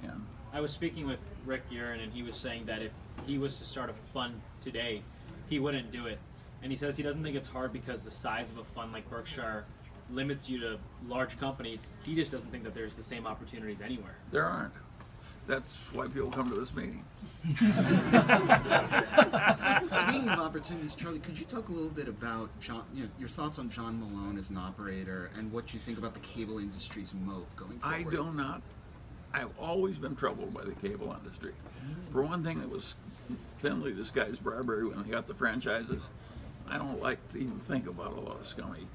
And I was speaking with Rick Urin, and he was saying that if he was to start a fund today, he wouldn't do it. And he says he doesn't think it's hard because the size of a fund like Berkshire limits you to large companies. He just doesn't think that there's the same opportunities anywhere. There aren't. That's why people come to this meeting. Speaking of opportunities, Charlie, could you talk a little bit about your thoughts on John Malone as an operator and what you think about the cable industry's moat going forward? I do not. I've always been troubled by the cable industry. For one thing, it was thinly disguised bribery when they got the franchises. I don't like to even think about a lot of scummy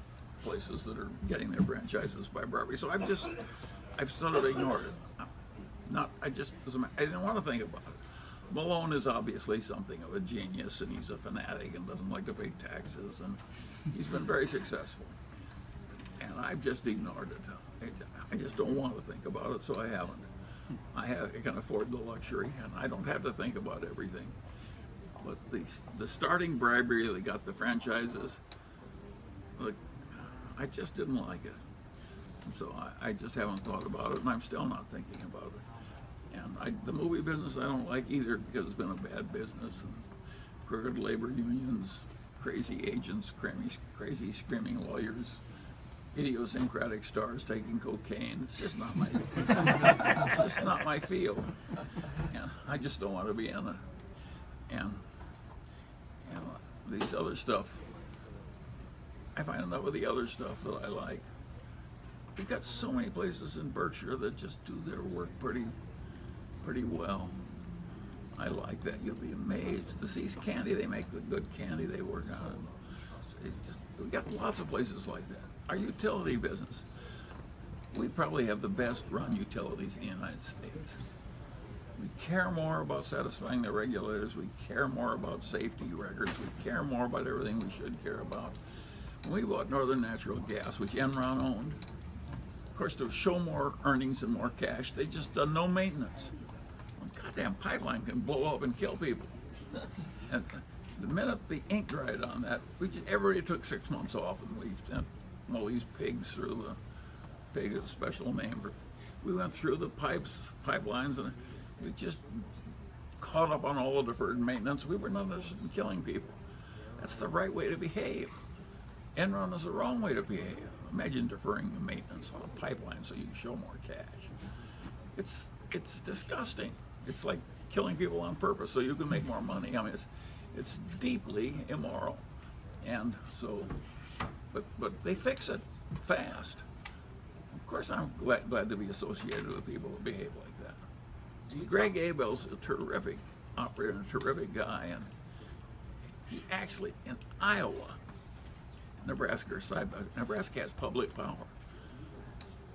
places that are getting their franchises by bribery. So I've sort of ignored it. I didn't want to think about it. Malone is obviously something of a genius, and he's a fanatic and doesn't like to pay taxes, and he's been very successful. And I've just ignored it. I just don't want to think about it, so I haven't. I can afford the luxury, and I don't have to think about everything. But the starting bribery that got the franchises, look, I just didn't like it. And so I just haven't thought about it, and I'm still not thinking about it. And the movie business I don't like either because it's been a bad business, and crooked labor unions, crazy agents, crazy screaming lawyers, idiosyncratic stars taking cocaine. It's just not my it's just not my field. And I just don't want to be in it. And these other stuff, I find enough of the other stuff that I like. We've got so many places in Berkshire that just do their work pretty well. I like that. You'll be amazed. The Seas Candy, they make the good candy, they work on it. We've got lots of places like that. Our utility business, we probably have the best run utilities in the United States. We care more about satisfying the regulators. We care more about safety records. We care more about everything we should care about. When we bought Northern Natural Gas, which Enron owned, of course, to show more earnings and more cash, they just done no maintenance. A goddamn pipeline can blow up and kill people. And the minute the ink dried on that, everybody took 6 months off, and we sent all these pigs through the pig is a special name for. We went through the pipelines, and we just caught up on all the deferred maintenance. We were not interested in killing people. That's the right way to behave. Enron is the wrong way to behave. Imagine deferring the maintenance on a pipeline so you can show more cash. It's disgusting. It's like killing people on purpose so you can make more money. I mean, it's deeply immoral. And so, but they fix it fast. Of course, I'm glad to be associated with people who behave like that. Greg Abel's a terrific operator and a terrific guy, and he actually, in Iowa, Nebraska has public power.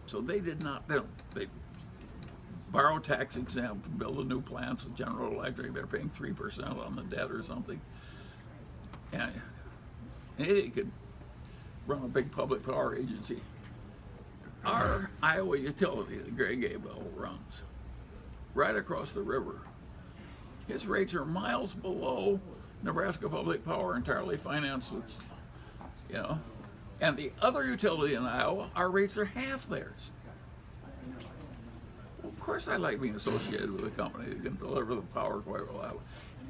So they did not, they borrow tax exempt, build a new plant with General Electric, they're paying 3% on the debt or something. And he could run a big public power agency. Our Iowa utility that Greg Abel runs, right across the river, his rates are miles below Nebraska Public Power, entirely financed, which, you know, and the other utility in Iowa, our rates are half theirs. Well, of course I like being associated with a company that can deliver the power quite reliably.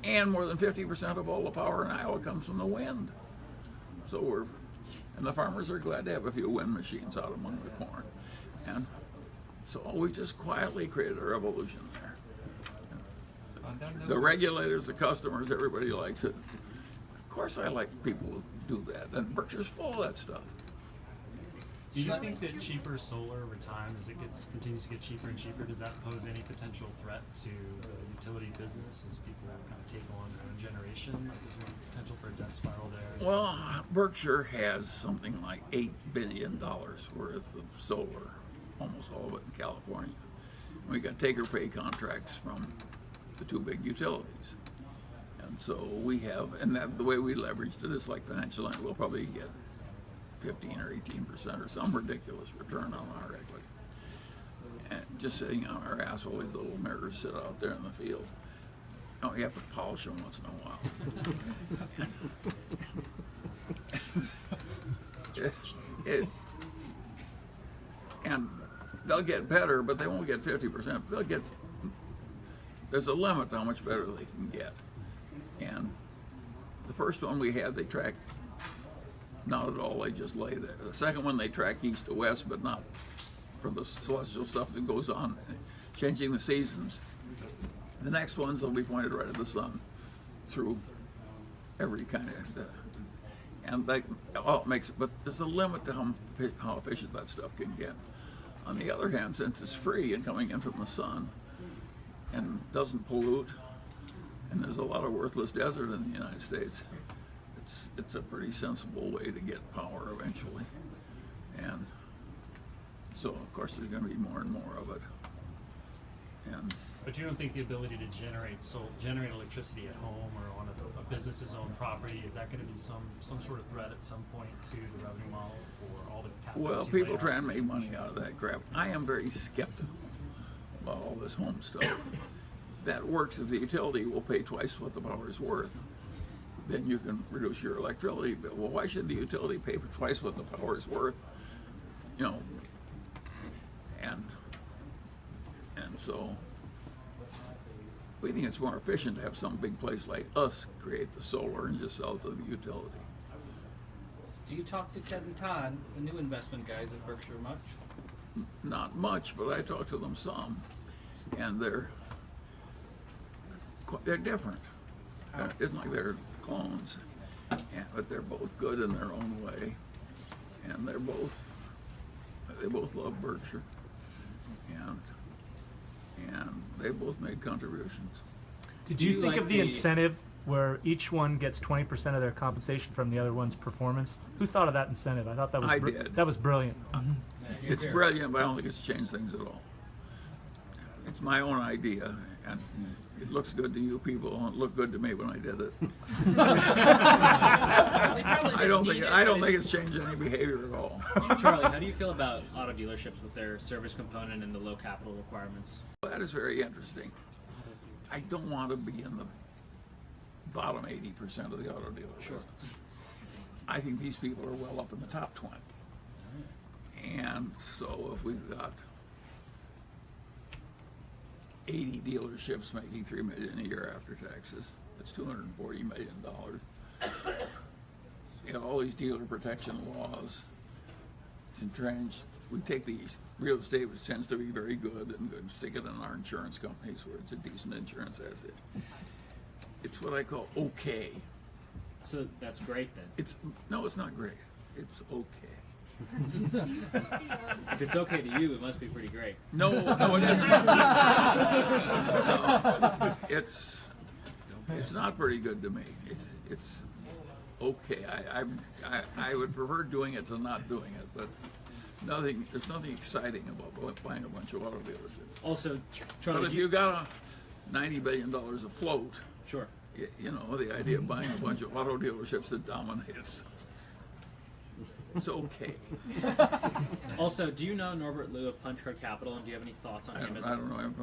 And more than 50% of all the power in Iowa comes from the wind. So and the farmers are glad to have a few wind machines out among the corn. And so we just quietly created a revolution there. The regulators, the customers, everybody likes it. Of course I like people who do that, and Berkshire's full of that stuff. Do you think that cheaper solar over time, as it continues to get cheaper and cheaper, does that pose any potential threat to the utility business as people kind of take on their own generation? Like, is there any potential for a death spiral there? Well, Berkshire has something like $8 billion worth of solar, almost all of it in California. We got take-or-pay contracts from the two big utilities. And so we have, and the way we leveraged it is like financial line, we'll probably get 15 or 18% or some ridiculous return on our equity. And just sitting on our ass while these little mirrors sit out there in the field. Oh, you have to polish them once in a while. And they'll get better, but they won't get 50%. There's a limit to how much better they can get. And the first one we had, they tracked not at all, they just lay there. The second one, they track east to west, but not for the celestial stuff that goes on, changing the seasons. The next ones will be pointed right at the sun through every kind of, and that all makes it, but there's a limit to how efficient that stuff can get. On the other hand, since it's free and coming in from the sun and doesn't pollute, and there's a lot of worthless desert in the United States, it's a pretty sensible way to get power eventually. And so, of course, there's going to be more and more of it. And but you don't think the ability to generate electricity at home or on a business's own property, is that going to be some sort of threat at some point to the revenue model for all the capital? Well, people try and make money out of that crap. I am very skeptical about all this home stuff. That works if the utility will pay twice what the power is worth. Then you can reduce your electricity bill. Well, why should the utility pay for twice what the power is worth? You know, and so we think it's more efficient to have some big place like us create the solar and just sell it to the utility. Do you talk to Ted and Todd, the new investment guys at Berkshire, much? Not much, but I talk to them some, and they're different. It's like they're clones, but they're both good in their own way, and they both love Berkshire, and they both made contributions. Did you think of the incentive where each one gets 20% of their compensation from the other one's performance? Who thought of that incentive? I thought that was that was brilliant. It's brilliant, but I don't think it's changed things at all. It's my own idea, and it looks good to you people. It looked good to me when I did it. I don't think it's changed any behavior at all. Charlie, how do you feel about auto dealerships with their service component and the low capital requirements? That is very interesting. I don't want to be in the bottom 80% of the auto dealership. Sure. I think these people are well up in the top 20. And so if we've got 80 dealerships making $3 million a year after taxes. That's $240 million. You have all these dealer protection laws. It's entrenched. We take these real estate, which tends to be very good, and stick it in our insurance companies where it's a decent insurance asset. It's what I call okay. So that's great then. It's not great. It's okay. If it's okay to you, it must be pretty great. No, it isn't. No, it's not pretty good to me. It's okay. I would prefer doing it to not doing it, but there's nothing exciting about buying a bunch of auto dealerships. Also, Charlie, but if you got $90 billion afloat, sure. You know, the idea of buying a bunch of auto dealerships that dominates, it's okay. Also, do you know Norbert Liu of Punch Card Capital, and do you have any thoughts on him? I don't know him.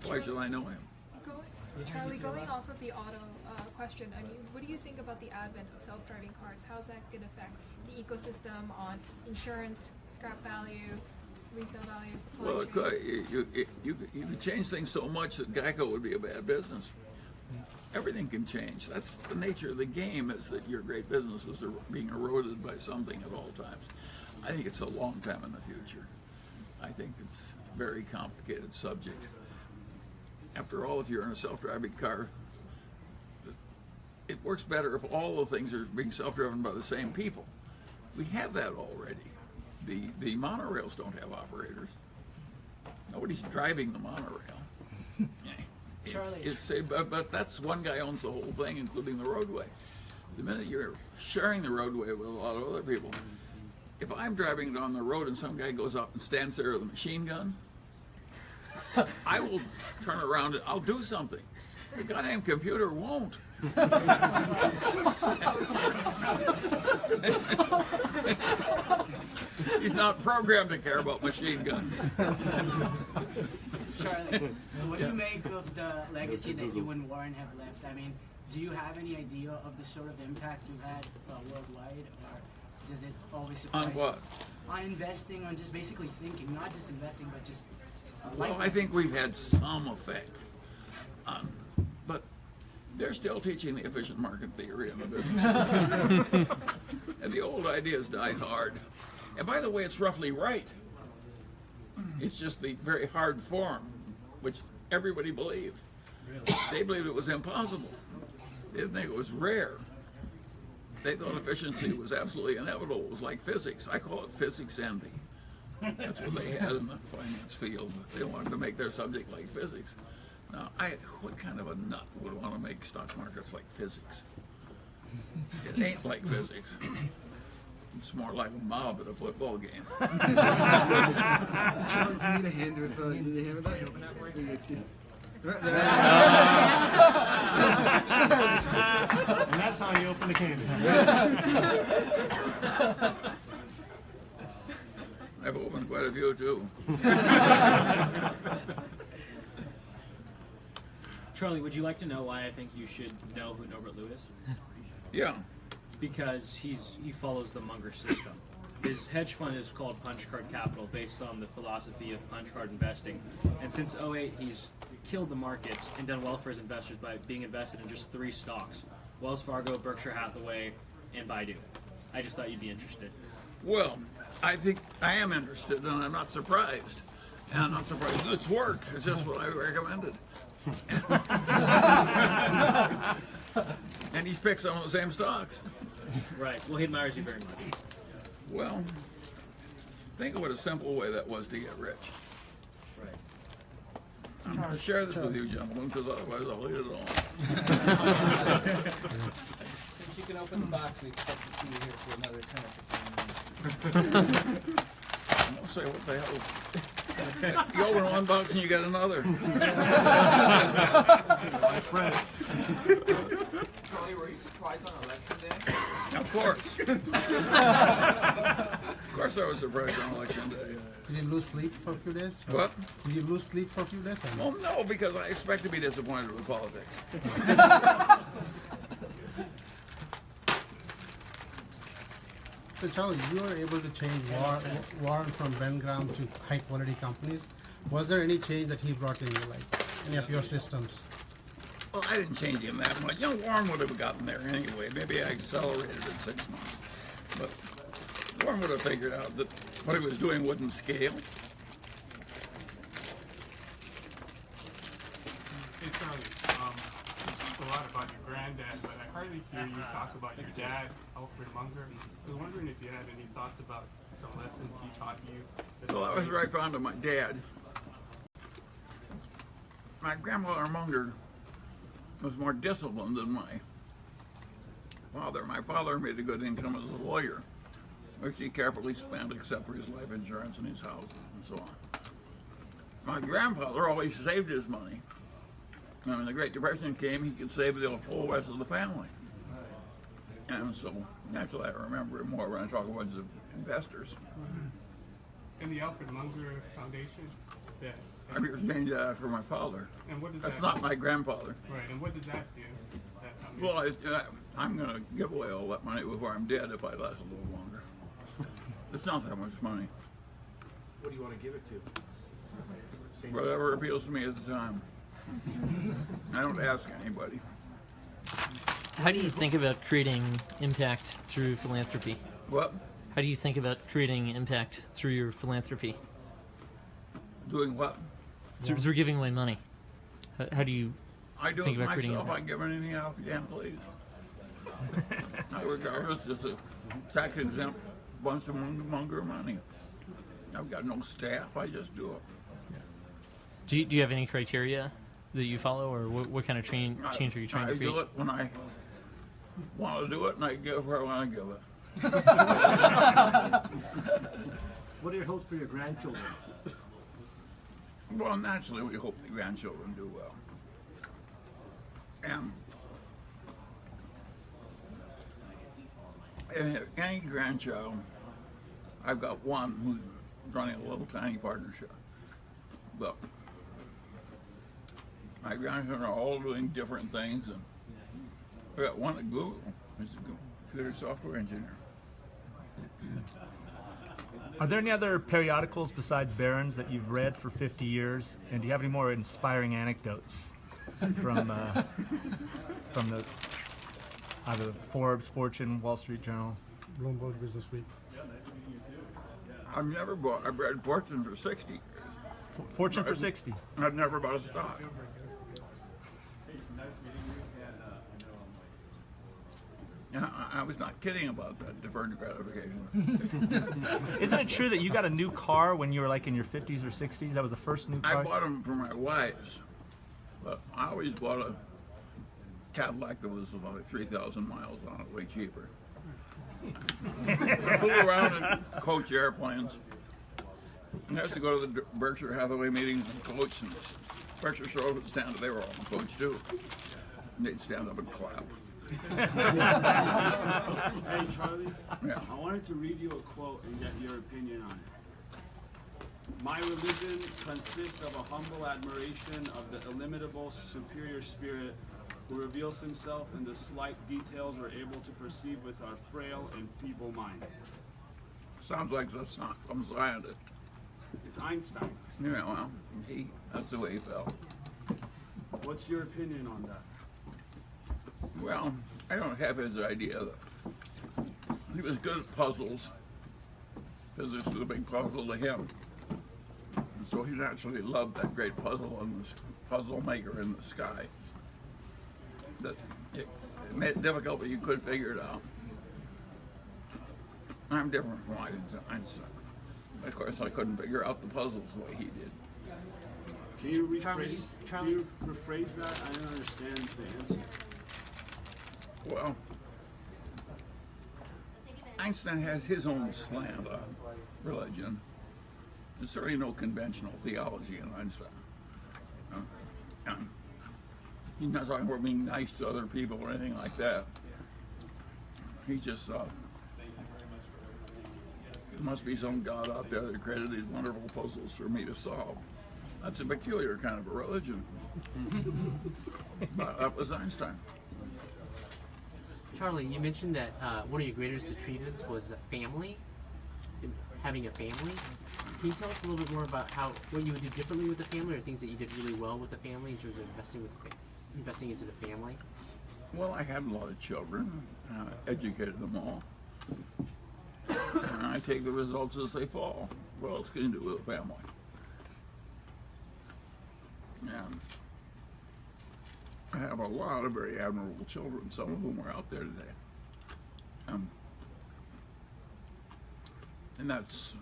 Why should I know him? Charlie, going off of the auto question, I mean, what do you think about the advent of self-driving cars? How's that going to affect the ecosystem on insurance, scrap value, resale value, supply Well, chain? you could change things so much that Geico would be a bad business. Everything can change. That's the nature of the game, is that your great businesses are being eroded by something at all times. I think it's a long time in the future. I think it's a very complicated subject. After all, if you're in a self-driving car, it works better if all the things are being self-driven by the same people. We have that already. The monorails don't have operators. Nobody's driving the monorail. But that's one guy owns the whole thing, including the roadway. The minute you're sharing the roadway with a lot of other people, if I'm driving down the road and some guy goes up and stands there with a machine gun, I will turn around and I'll do something. The goddamn computer won't. He's not programmed to care about machine guns. Charlie, what do you make of the legacy that you and Warren have left? I mean, do you have any idea of the sort of impact you've had worldwide, or does it always surprise On what? you? On investing, on just basically thinking, not just investing, but just Well, I think we've had some effect. But they're still teaching the efficient market theory in the business. And the old ideas died hard. And by the way, it's roughly right. It's just the very hard form, which everybody believed. Really? They believed it was impossible. They didn't think it was rare. They thought efficiency was absolutely inevitable. It was like physics. I call it physics envy. That's what they had in the finance field. They wanted to make their subject like physics. Now, what kind of a nut would want to make stock markets like physics? It ain't like physics. It's more like a mob at a football game. Sean, do you need a hand with that? And that's how you open the can. I've opened quite a few too. Charlie, would you like to know why I think you should know who Norbert Liu is? Yeah. Because he follows the Munger system. His hedge fund is called Punch Card Capital, based on the philosophy of punch card investing. And since 2008, he's killed the markets and done well for his investors by being invested in just 3 stocks: Wells Fargo, Berkshire Hathaway, and Baidu. I just thought you'd be interested. Well, I think I am interested, and I'm not surprised. And I'm not surprised it's worked. It's just what I recommended. And he's picked some of the same stocks. Right. Well, he admires you very much. Well, think of what a simple way that was to get rich. Right. I'm going to share this with you, gentlemen, because otherwise I'll leave it alone. Since you can open the box, we expect to see you here for another 10 or 15 minutes. Don't say what the hell is. You open one box and you get another. That's fresh. Charlie, were you surprised on election day? Of course. Of course I was surprised on election day. Did you lose sleep for a few days? What? Did you lose sleep for a few days? Well, no, because I expect to be disappointed with politics. So Charlie, you were able to change Warren from Ben Graham to high quality companies. Was there any change that he brought in your life, any of your systems? Well, I didn't change him that much. Warren would have gotten there anyway. Maybe I accelerated it 6 months. But Warren would have figured out that what he was doing wouldn't scale. Hey Charlie, you talk a lot about your granddad, but I hardly hear you talk about your dad, Alfred Munger. I was wondering if you had any thoughts about some lessons he taught you. Well, I was very fond of my dad. My grandfather Munger was more disciplined than my father. My father made a good income as a lawyer, which he carefully spent except for his life insurance and his houses and so on. My grandfather always saved his money. And when the Great Depression came, he could save the whole rest of the family. And so naturally I remember him more when I talk about his investors. And the Alfred Munger Foundation? That I was named after my father. And what does That's that not do? my grandfather. Right, and what does that do? That foundation? Well, I'm going to give away all that money before I'm dead if I last a little longer. It's not that much money. What do you want to give it to? Whatever appeals to me at the time. I don't ask anybody. How do you think about creating impact through philanthropy? What? How do you think about creating impact through your philanthropy? Doing what? Through giving away money. How do you I do think it about creating myself. impact? I give anything out if you can, please. I regard it as a tax exempt bunch of Munger money. I've got no staff. I just do it. Do you have any criteria that you follow, or what kind of change are you trying to create? I do it when I want to do it, and I give where I want to give it. What are your hopes for your grandchildren? Well, naturally, we hope the grandchildren do well. And any grandchild, I've got one who's running a little tiny partnership. But my grandchildren are all doing different things, and I got one at Google. He's a computer software engineer. Are there any other periodicals besides Barron's that you've read for 50 years? And do you have any more inspiring anecdotes from the either Forbes, Fortune, Wall Street Journal? Bloomberg Business Week. I've read Fortune for 60 years. Fortune for 60? I've never bought a stock. Yeah, I was not kidding about that deferred gratification. Isn't it true that you got a new car when you were like in your 50s or 60s? That was the first new car? I bought them for my wives, but I always bought a Cadillac that was about 3,000 miles on it, way cheaper. I flew around in coach airplanes. I used to go to the Berkshire Hathaway meetings in coach, and Berkshire Shore would stand up. They were all in coach too. And they'd stand up and clap. Hey Charlie, Yeah. I wanted to read you a quote and get your opinion on it. My religion consists of a humble admiration of the illimitable superior spirit who reveals himself in the slight details we're able to perceive with our frail and feeble mind. Sounds like that's not some scientist. It's Einstein. Yeah, well, that's the way he felt. What's your opinion on that? Well, I don't have his idea. He was good at puzzles. Physics was a big puzzle to him. And so he naturally loved that great puzzle and this puzzle maker in the sky. It made it difficult, but you could figure it out. I'm different from Einstein. Of course, I couldn't figure out the puzzles the way he did. Can you rephrase, Can you rephrase that? I don't understand the answer. Well, Einstein has his own slant on religion. There's certainly no conventional theology in Einstein. He's not talking about being nice to other people or anything like that. He just thought there must be some God out there that created these wonderful puzzles for me to solve. That's a peculiar kind of a religion. But that was Einstein. Charlie, you mentioned that one of your greatest achievements was family, having a family. Can you tell us a little bit more about what you would do differently with the family, or things that you did really well with the family in terms of investing into the family? Well, I had a lot of children, educated them all, and I take the results as they fall. What else can you do with a family? And I have a lot of very admirable children, some of whom are out there today. And that's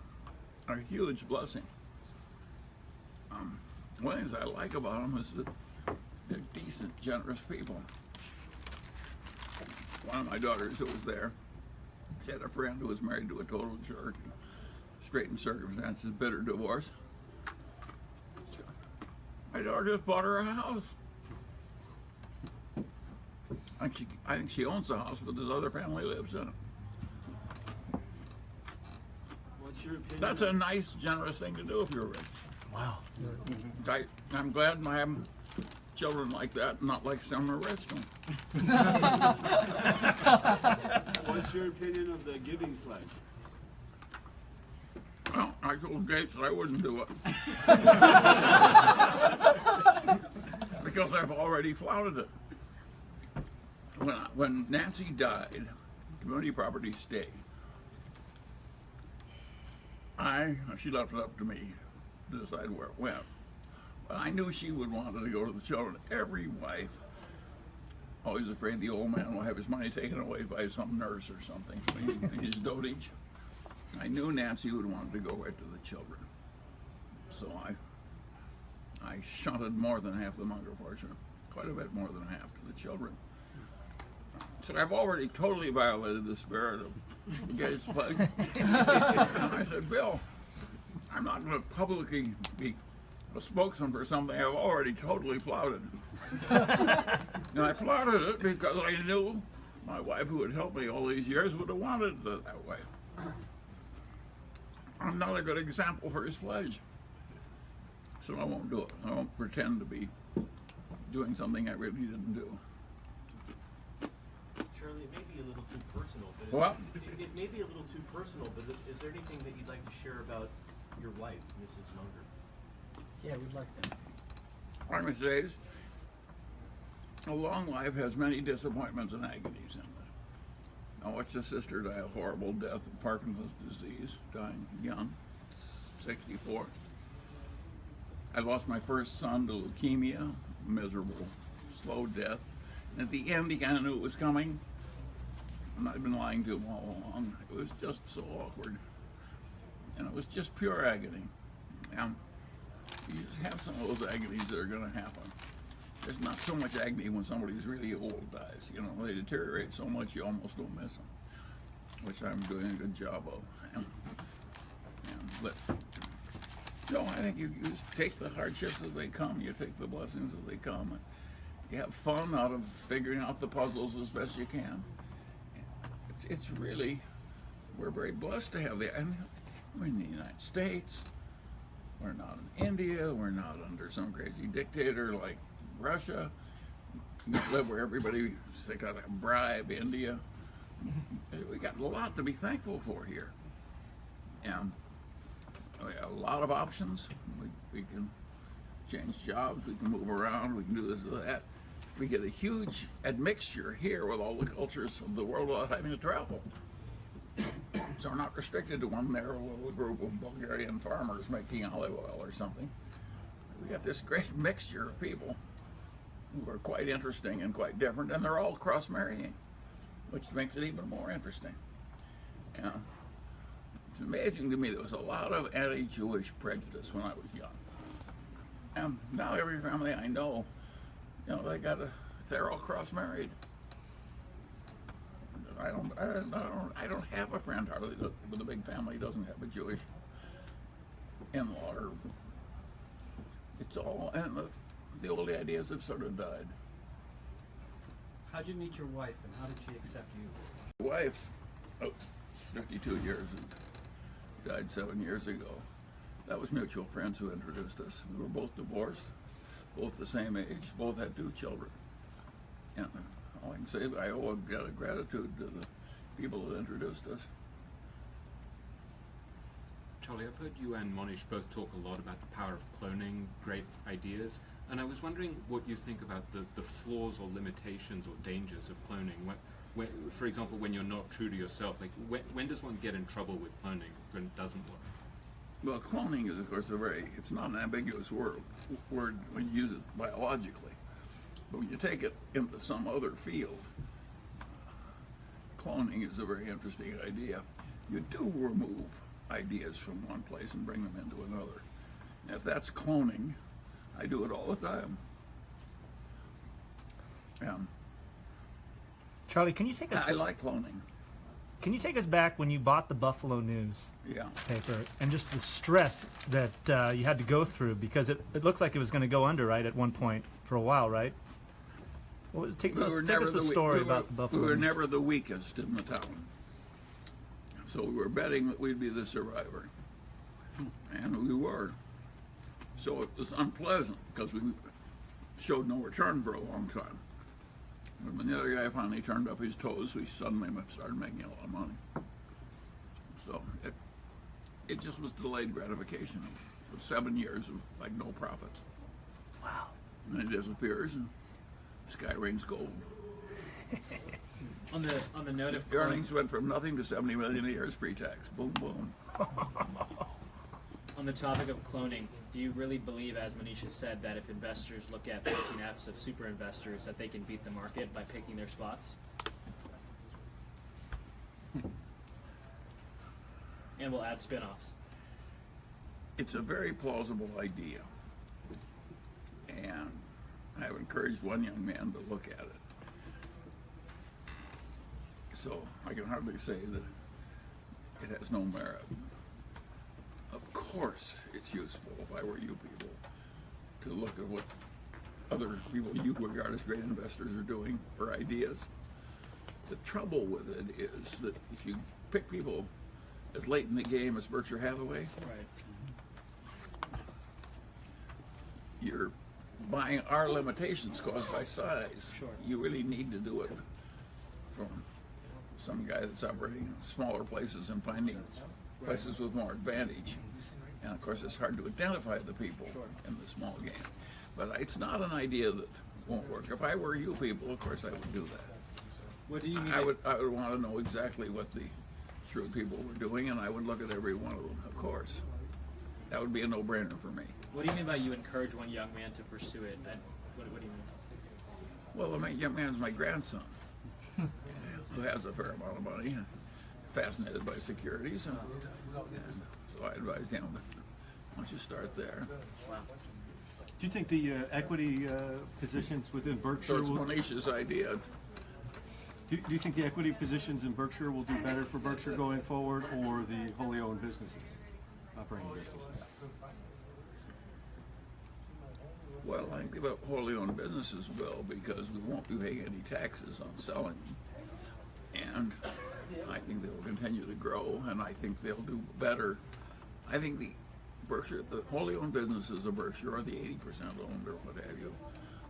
a huge blessing. One of the things I like about them is that they're decent, generous people. One of my daughters who was there, she had a friend who was married to a total jerk, straitened circumstances, bitter divorce. My daughter just bought her a house. I think she owns the house, but this other family lives in it. What's your opinion? That's a nice, generous thing to do if you're rich. Wow. I'm glad I have children like that, not like some are rich. What's your opinion of the giving pledge? Well, I told Gates that I wouldn't do it. Because I've already flouted it. When Nancy died, community property stayed. She left it up to me to decide where it went. But I knew she would want it to go to the children. Every wife, always afraid the old man will have his money taken away by some nurse or something, in his dotage. I knew Nancy would want it to go right to the children. So I shunted more than half the Munger fortune, quite a bit more than half to the children. So I've already totally violated the spirit of the Gates pledge. I said, Bill, I'm not going to publicly be a spokesman for something I've already totally flouted. And I flouted it because I knew my wife, who had helped me all these years, would have wanted it that way. I'm not a good example for his pledge. So I won't do it. I won't pretend to be doing something I really didn't do. Charlie, it may be a little too personal, but What? It may be a little too personal, but is there anything that you'd like to share about your wife, Mrs. Munger? Yeah, we'd like that. I'm going to say is, a long life has many disappointments and agonies in it. I watched a sister die a horrible death of Parkinson's disease, dying young, 64. I lost my first son to leukemia, miserable, slow death. And at the end, he kind of knew it was coming. And I'd been lying to him all along. It was just so awkward. And it was just pure agony. And you just have some of those agonies that are going to happen. There's not so much agony when somebody's really old dies. You know, they deteriorate so much you almost don't miss them, which I'm doing a good job of. But no, I think you just take the hardships as they come. You take the blessings as they come. And you have fun out of figuring out the puzzles as best you can. It's really, we're very blessed to have that. And we're in the United States. We're not in India. We're not under some crazy dictator like Russia. We live where everybody, they got to bribe India. We got a lot to be thankful for here. And we have a lot of options. We can change jobs, we can move around, we can do this or that. We get a huge admixture here with all the cultures of the world without having to travel. So we're not restricted to one narrow little group of Bulgarian farmers making olive oil or something. We got this great mixture of people who are quite interesting and quite different, and they're all cross-marrying, which makes it even more interesting. Yeah. It's amazing to me there was a lot of anti-Jewish prejudice when I was young. And now every family I know, you know, they're all cross-married. I don't have a friend hardly with a big family who doesn't have a Jewish in-law. It's all, and the old ideas have sort of died. How'd you meet your wife, and how did she accept you? Wife, 52 years, and died 7 years ago. That was mutual friends who introduced us. We were both divorced, both the same age, both had 2 children. And all I can say is I owe a debt of gratitude to the people that introduced us. Charlie, I've heard you and Monish both talk a lot about the power of cloning, great ideas, and I was wondering what you think about the flaws or limitations or dangers of cloning. For example, when you're not true to yourself, like when does one get in trouble with cloning when it doesn't work? Well, cloning is, of course, it's not an ambiguous word when you use it biologically. But when you take it into some other field, cloning is a very interesting idea. You do remove ideas from one place and bring them into another. And if that's cloning, I do it all the time. Charlie, can you take us? I like cloning. Can you take us back when you bought the Buffalo News paper and just the stress that you had to go through because it looked like it was going to go under, right, at one point for a while, right? Well, take us the story about the Buffalo News. We were News. never the weakest in the town. So we were betting that we'd be the survivor. And we were. So it was unpleasant because we showed no return for a long time. And when the other guy finally turned up his toes, we suddenly started making a lot of money. So it just was delayed gratification. It was 7 years of like no profits. Wow. And it disappears and the sky rains gold. On the note of the earnings went from nothing to 70 million a year as pre-tax. Boom, boom. On the topic of cloning, do you really believe, as Manish has said, that if investors look at 14Fs of super investors, that they can beat the market by picking their spots? And we'll add spin-offs. It's a very plausible idea. And I've encouraged one young man to look at it. So I can hardly say that it has no merit. Of course it's useful, if I were you people, to look at what other people you regard as great investors are doing for ideas. The trouble with it is that if you pick people as late in the game as Berkshire Hathaway, you're buying our limitations caused by size. Sure. You really need to do it from some guy that's operating in smaller places and finding places with more advantage. And of course it's hard to identify the people in the small game. But it's not an idea that won't work. If I were you people, of course I would do that. What do you mean? I would want to know exactly what the shrewd people were doing, and I would look at every one of them, of course. That would be a no-brainer for me. What do you mean by you encourage one young man to pursue it? What do you mean? Well, the young man's my grandson, who has a fair amount of money, fascinated by securities, and so I advised him, why don't you start there? Wow. Do you think the equity positions within Berkshire So it's Monish's idea. Do you think the equity positions in Berkshire will do better for Berkshire going forward, or the wholly owned businesses, operating businesses? Well, I think about wholly owned businesses will, because we won't be paying any taxes on selling them. And I think they will continue to grow, and I think they'll do better. I think the wholly owned businesses of Berkshire, or the 80% owned or what have you,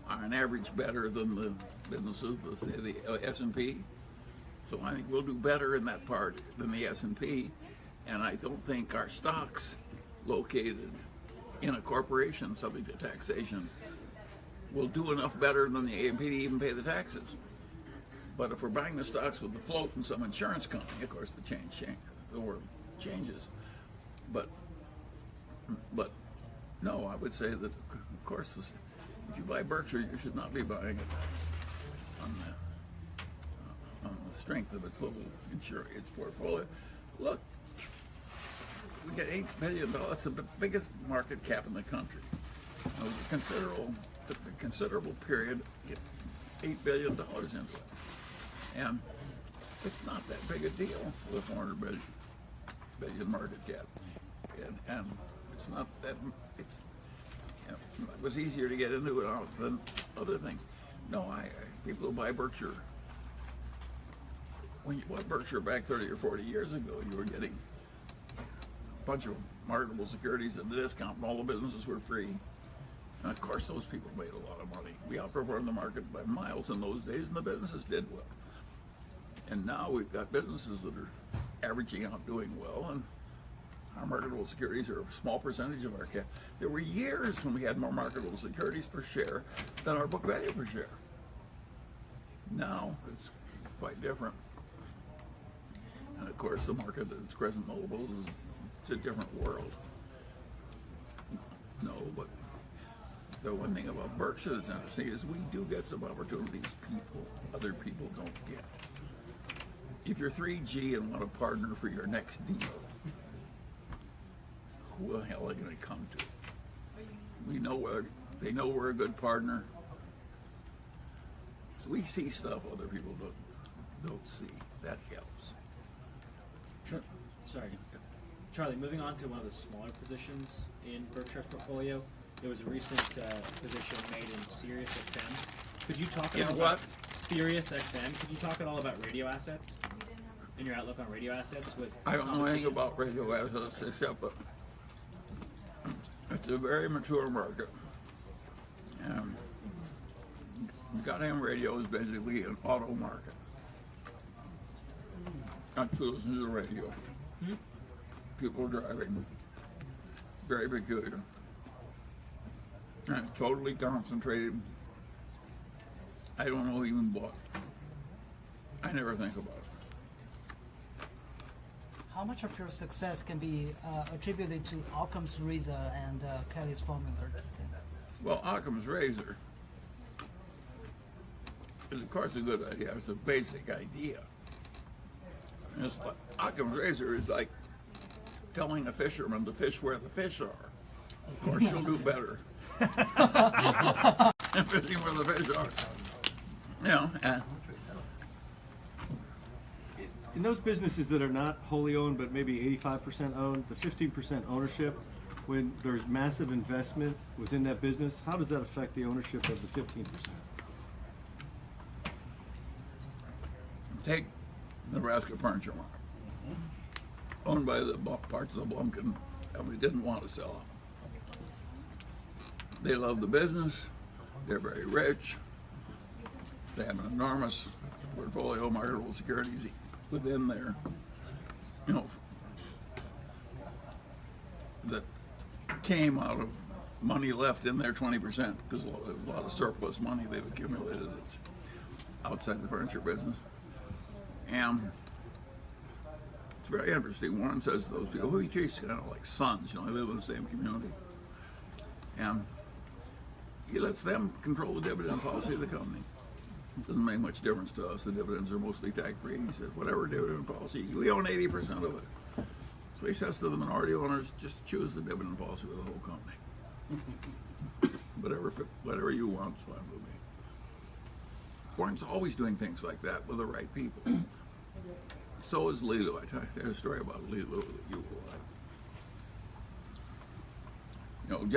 are on average better than the businesses, say the S&P. So I think we'll do better in that part than the S&P, and I don't think our stocks located in a corporation subject to taxation will do enough better than the A&P to even pay the taxes. But if we're buying the stocks with the float in some insurance company, of course the world changes. But no, I would say that, of course, if you buy Berkshire, you should not be buying it on the strength of its little its portfolio. Look, we get $8 billion. That's the biggest market cap in the country. It was took a considerable period to get $8 billion into it. And it's not that big a deal with a $400 billion market cap. And it's not that, it was easier to get into it than other things. No, people who buy Berkshire, when you bought Berkshire back 30 or 40 years ago, you were getting a bunch of marketable securities at a discount, and all the businesses were free. And of course, those people made a lot of money. We outperformed the market by miles in those days, and the businesses did well. And now we've got businesses that are averaging out doing well, and our marketable securities are a small percentage of our cap. There were years when we had more marketable securities per share than our book value per share. Now it's quite different. And of course, the market at its present multiples is it's a different world. No, but the one thing about Berkshire that's interesting is we do get some opportunities other people don't get. If you're 3G and want a partner for your next deal, who the hell are you going to come to? They know we're a good partner. So we see stuff other people don't see. That helps. Sorry. Charlie, moving on to one of the smaller positions in Berkshire's portfolio, there was a recent position made in SiriusXM. Could you talk at all about SiriusXM? Could you talk at all about radio assets and your outlook on radio assets with I don't know anything about radio assets except that it's a very mature market. Goddamn radio is basically an auto market. Not to listen to the radio. People driving. Very peculiar. And totally concentrated. I don't know even what. I never think about it. How much of your success can be attributed to Occam's razor and Kelly's formula? Well, Occam's razor is, of course, a good idea. It's a basic idea. And it's like, Occam's razor is like telling a fisherman to fish where the fish are. Of course, you'll do better than fishing where the fish are. You know, in those businesses that are not wholly owned, but maybe 85% owned, the 15% ownership, when there's massive investment within that business, how does that affect the ownership of the 15%? Take Nebraska Furniture Mart, owned by the parts of the Blumkin, and we didn't want to sell it. They love the business. They're very rich. They have an enormous portfolio of marketable securities within there, that came out of money left in there, 20%, because there's a lot of surplus money they've accumulated that's outside the furniture business. And it's very interesting. Warren says to those people, he treats kind of like sons, they live in the same community. And he lets them control the dividend policy of the company. Doesn't make much difference to us. The dividends are mostly tax-free. He says, whatever dividend policy, we own 80% of it. So he says to the minority owners, just choose the dividend policy of the whole company. whatever you want is fine with me. Warren's always doing things like that with the right people. So is Lelu. I tell you a story about Lelu that you will like.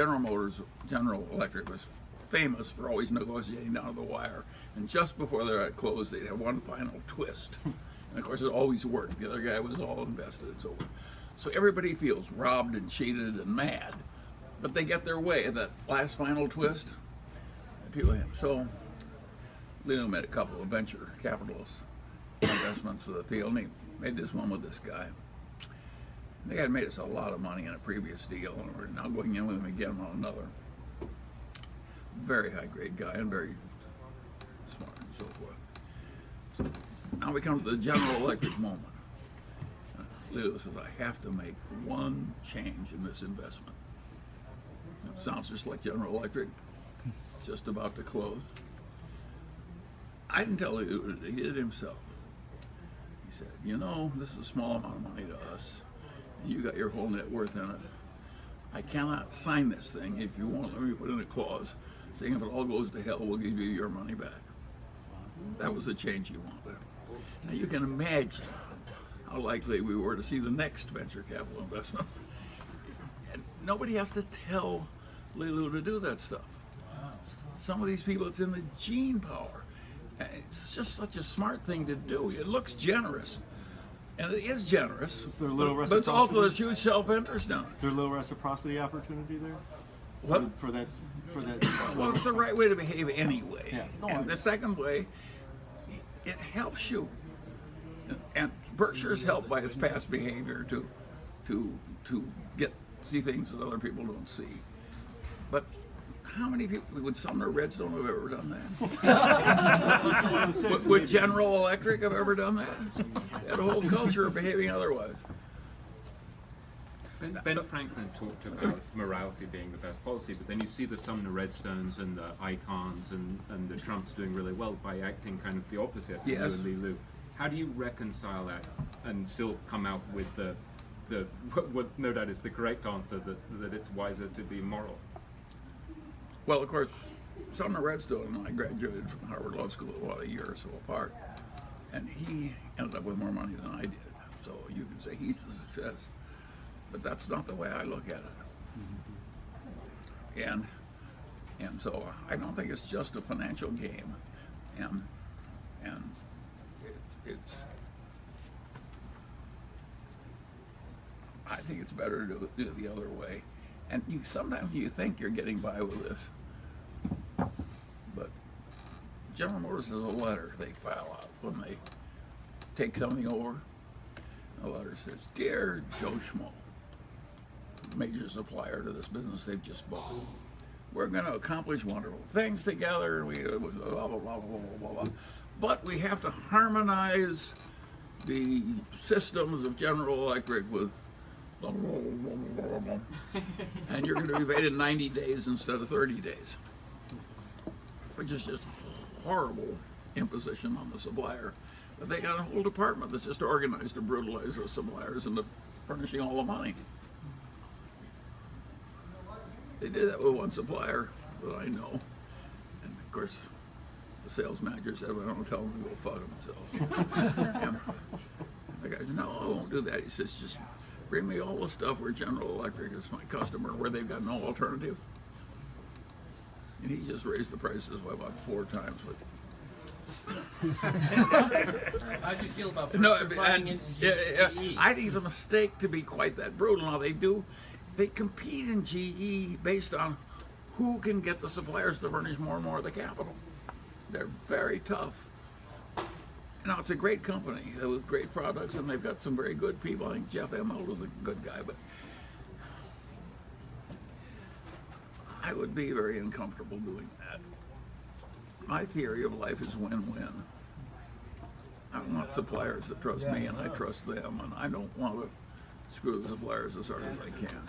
General Electric was famous for always negotiating down to the wire. And just before they had closed, they'd have one final twist. And of course, it always worked. The other guy was all invested. It's over. So everybody feels robbed and cheated and mad. But they get their way at that last final twist. So Lelu made a couple of venture capitalist investments with the field, and he made this one with this guy. The guy had made us a lot of money in a previous deal, and we're now going in with him again on another. Very high-grade guy and very smart and so forth. So now we come to the General Electric moment. Lelu says, I have to make one change in this investment. It sounds just like General Electric, just about to close. I didn't tell Lelu, he did it himself. He said, this is a small amount of money to us. You got your whole net worth in it. I cannot sign this thing if you won't let me put in a clause saying if it all goes to hell, we'll give you your money back. That was the change he wanted. Now you can imagine how likely we were to see the next venture capital investment. And nobody has to tell Lelu to do that stuff. Some of these people, it's in the gene power. It's just such a smart thing to do. It looks generous. And it is generous, Is there a little but it's also reciprocity? a huge self-interest now. Is there a little reciprocity opportunity there? What? for that Well, it's the right way to behave anyway. Yeah. And the second way, it helps you. And Berkshire's helped by its past behavior to see things that other people don't see. But how many people would Sumner Redstone have ever done that? Would General Electric have ever done that? That whole culture of behaving otherwise. Ben Franklin talked about morality being the best policy, but then you see the Sumner Redstones and the Icons and the Trumps doing really well by acting kind of the opposite from you and Lee Lu. How do you reconcile that and still come out with the what no doubt is the correct answer, that it's wiser to be moral? Well, of course, Sumner Redstone and I graduated from Harvard Law School about a year or so apart, and he ended up with more money than I did. So you can say he's the success. But that's not the way I look at it. And so I don't think it's just a financial game. And it's I think it's better to do it the other way. And sometimes you think you're getting by with this. But General Motors has a letter they file out when they take something over. The letter says, "Dear Joe Schmo, major supplier to this business they've just bought. We're going to accomplish wonderful things together, and we blah, blah, blah, blah, blah, blah, blah. But we have to harmonize the systems of General Electric with blah, blah, blah, blah, blah, blah. And you're going to be paid in 90 days instead of 30 days. Which is just horrible imposition on the supplier. But they got a whole department that's just organized to brutalize the suppliers into furnishing all the money. They did that with one supplier that I know. And of course, the sales manager said, "Well, don't tell them to go fuck themselves." And the guy said, "No, I won't do that." He says, "Just bring me all the stuff where General Electric is my customer, where they've got no alternative." And he just raised the prices by about 4 times. How do you feel about buying into GE? I think it's a mistake to be quite that brutal. Now they compete in GE based on who can get the suppliers to furnish more and more of the capital. They're very tough. Now, it's a great company with great products, and they've got some very good people. I think Jeff Immelt was a good guy, but I would be very uncomfortable doing that. My theory of life is win-win. I want suppliers that trust me, and I trust them, and I don't want to screw the suppliers as hard as I can.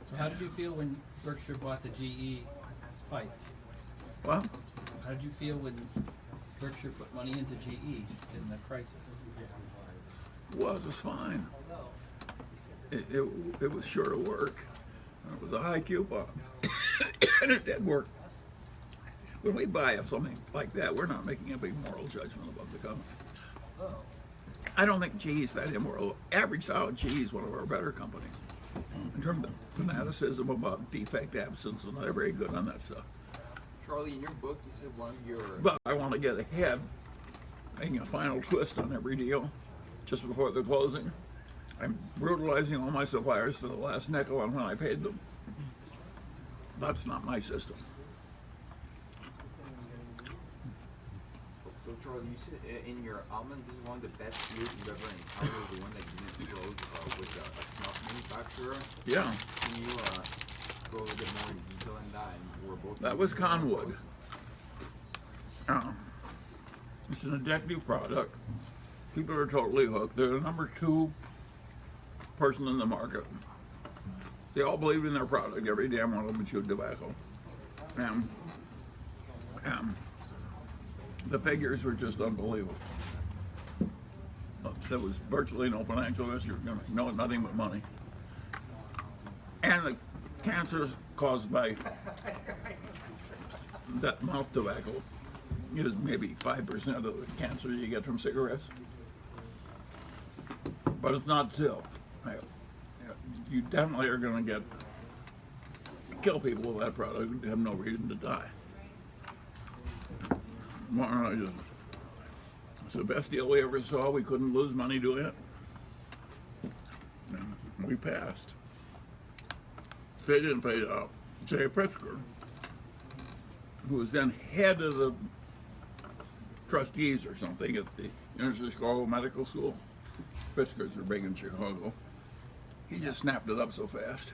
So how did you feel when Berkshire bought the GE pipe? Well, how did you feel when Berkshire put money into GE in the crisis? Well, it was fine. It was sure to work. It was a high coupon. And it did work. When we buy something like that, we're not making a big moral judgment about the company. I don't think GE is that immoral. Averaged out, GE is one of our better companies. In terms of fanaticism about defect absence, and they're very good on that stuff. Charlie, in your book, you said one of your... But I want to get ahead, making a final twist on every deal just before the closing. I'm brutalizing all my suppliers to the last nickel on when I paid them. That's not my system. So, Charlie, you said in your almond, this is one of the best deals you've ever encountered, the one that you didn't close with a snuff manufacturer. Yeah. Can you go a little bit more in detail in that? And we're both That was Conwood. It's an addictive product. People are totally hooked. They're the number 2 person in the market. They all believed in their product. Every damn one of them chewed tobacco. The figures were just unbelievable. There was virtually no financial issue. No, nothing but money. And the cancers caused by that mouth tobacco is maybe 5% of the cancer you get from cigarettes. But it's not still. You definitely are going to kill people with that product and have no reason to die. It's the best deal we ever saw. We couldn't lose money doing it. And we passed. Fade in, fade out. Jay Pritzker, who was then head of the trustees or something at the University of Chicago Medical School. Pritzkers are big in Chicago. He just snapped it up so fast.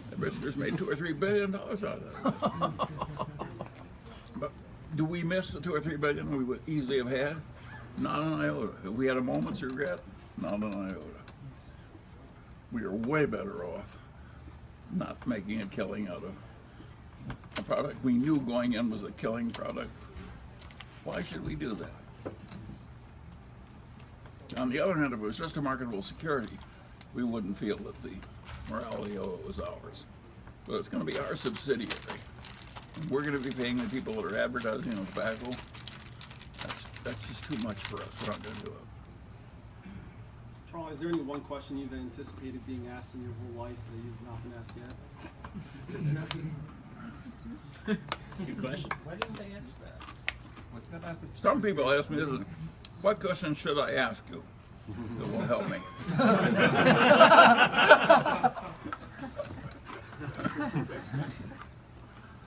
The Pritzkers made $2 or $3 billion out of that. But do we miss the $2 or $3 billion we would easily have had? Not an iota. If we had a moment's regret, not an iota. We are way better off not making a killing out of a product we knew going in was a killing product. Why should we do that? On the other hand, if it was just a marketable security, we wouldn't feel that the morality of it was ours. But it's going to be our subsidiary. And we're going to be paying the people that are advertising on tobacco. That's just too much for us. We're not going to do it. Charlie, is there any one question you've anticipated being asked in your whole life that you've not been asked yet? That's a good question. Why didn't they ask that? Some people ask me this, what question should I ask you that will help me?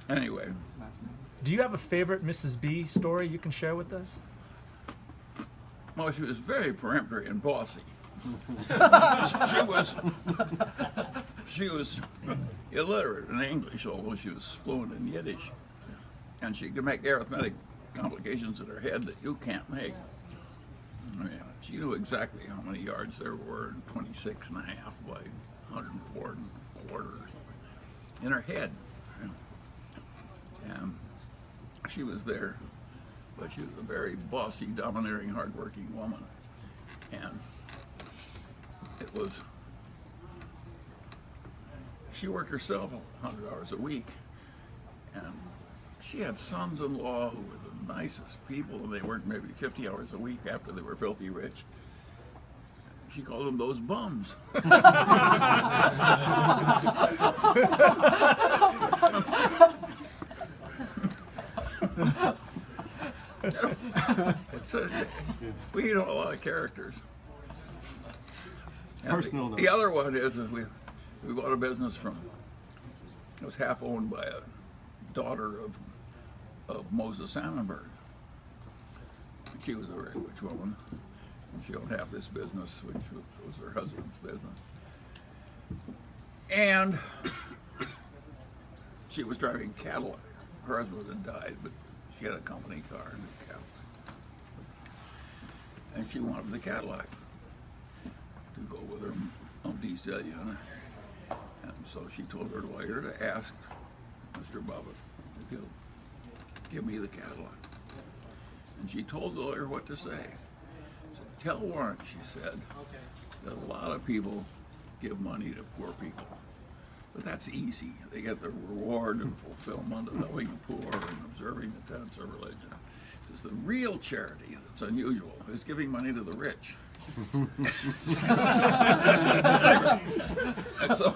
Anyway. Do you have a favorite Mrs. B story you can share with us? Well, she was very peremptory and bossy. she was illiterate in English, although she was fluent in Yiddish. And she could make arithmetic complications in her head that you can't make. I mean, she knew exactly how many yards there were, 26 and a half by 104 and a quarter in her head. And she was there, but she was a very bossy, domineering, hardworking woman. And it was, she worked herself 100 hours a week, and she had sons-in-law who were the nicest people, and they worked maybe 50 hours a week after they were filthy rich. She called them those bums. We know a lot of characters. It's personal. The other one is we bought a business from, it was half owned by a daughter of Moses Sannenberg. She was a very rich woman. And she owned half this business, which was her husband's business. And she was driving a Cadillac. Her husband had died, but she had a company car and a Cadillac. And she wanted the Cadillac to go with her Diesellian. And so she told her lawyer to ask Mr. Bubba if he'll give me the Cadillac. And she told the lawyer what to say. She said, tell Warren, she said, that a lot of people give money to poor people. But that's easy. They get the reward and fulfillment of helping the poor and observing the tenets of religion. Because the real charity that's unusual is giving money to the rich. And so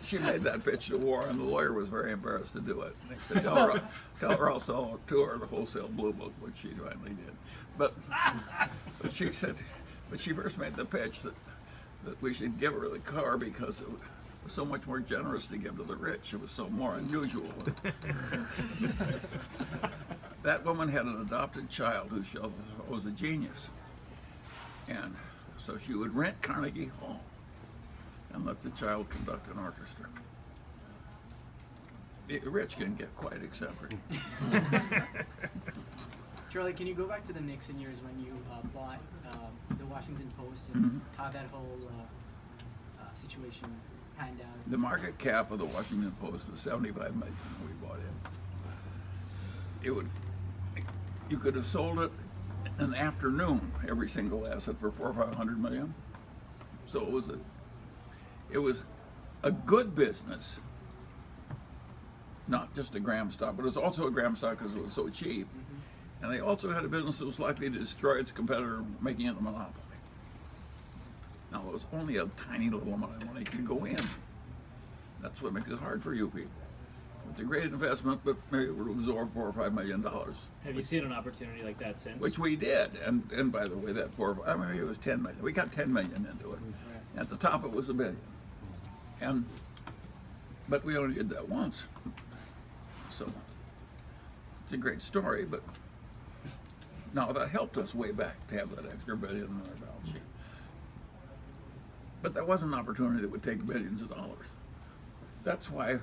she made that pitch to Warren. The lawyer was very embarrassed to do it. He said, tell her I'll sell to her the wholesale blue book, which she finally did. But she said, but she first made the pitch that we should give her the car because it was so much more generous to give to the rich. It was so more unusual. That woman had an adopted child who she was a genius. And so she would rent Carnegie Hall and let the child conduct an orchestra. The rich can get quite eccentric. Charlie, can you go back to the Nixon years when you bought the Washington Post and how that whole situation panned out? The market cap of the Washington Post was $75 million when we bought it. You could have sold it in an afternoon, every single asset, for $400 or $500 million. So it was a good business, not just a Graham stock, but it was also a Graham stock because it was so cheap. And they also had a business that was likely to destroy its competitor, making it a monopoly. Now, it was only a tiny little amount of money could go in. That's what makes it hard for you people. It's a great investment, but maybe it would absorb $4 or $5 million. Have you seen an opportunity like that since? Which we did, and by the way, that maybe it was $10 million. We got $10 million into it. At the top, it was $1 billion, and But we only did that once. So it's a great story, but now that helped us way back to have that extra billion on our balance sheet. But that was an opportunity that would take billions of dollars. That's why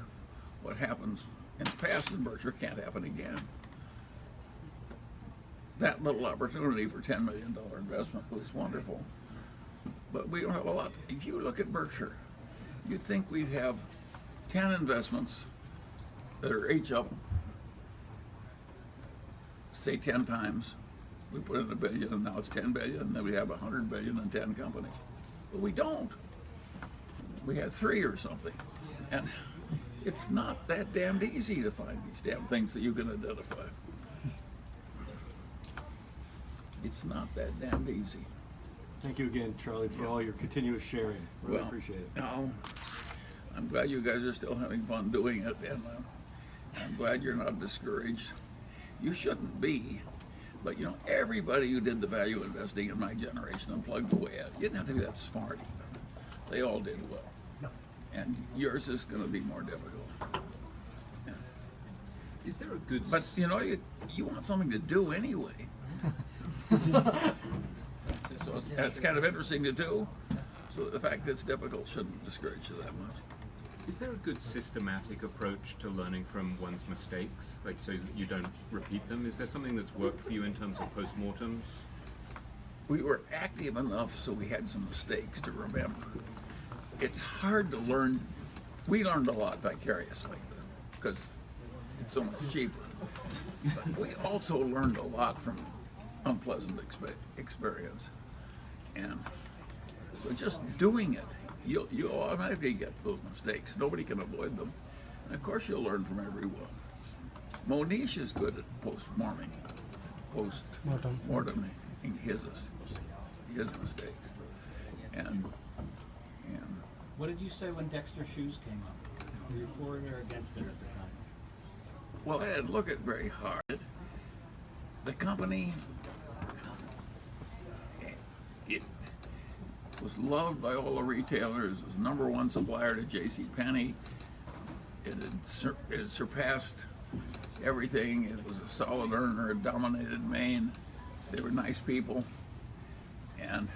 what happens in the past in Berkshire can't happen again. That little opportunity for $10 million investment was wonderful. But we don't have a lot. If you look at Berkshire, you'd think we'd have 10 investments that are each up, say 10 times. We put in $1 billion and now it's 10 billion, and then we have 100 billion in 10 companies. But we don't. We had 3 or something. And it's not that damned easy to find these damn things that you can identify. It's not that damned easy. Thank you again, Charlie, for all your continuous sharing. Really appreciate it. Now, I'm glad you guys are still having fun doing it, and I'm glad you're not discouraged. You shouldn't be, but you know, everybody who did the value investing in my generation and plugged away at it, you didn't have to be that smart even. They all did well. And yours is going to be more difficult. Yeah. Is there a good... But you know, you want something to do anyway. So that's kind of interesting to do. So the fact that it's difficult shouldn't discourage you that much. Is there a good systematic approach to learning from one's mistakes, like so that you don't repeat them? Is there something that's worked for you in terms of postmortems? We were active enough so we had some mistakes to remember. It's hard to learn. We learned a lot vicariously because it's so much cheaper. But we also learned a lot from unpleasant experience. And so just doing it, you'll automatically get those mistakes. Nobody can avoid them. And of course you'll learn from everyone. Monish is good at post-mortem in his mistakes. And what did you say when Dexter Shoes came up? Were you for it or against it at the time? Well, I didn't look at it very hard. The company, it was loved by all the retailers. It was #1 supplier to JCPenney. It had surpassed everything. It was a solid earner. It dominated Maine. They were nice people. And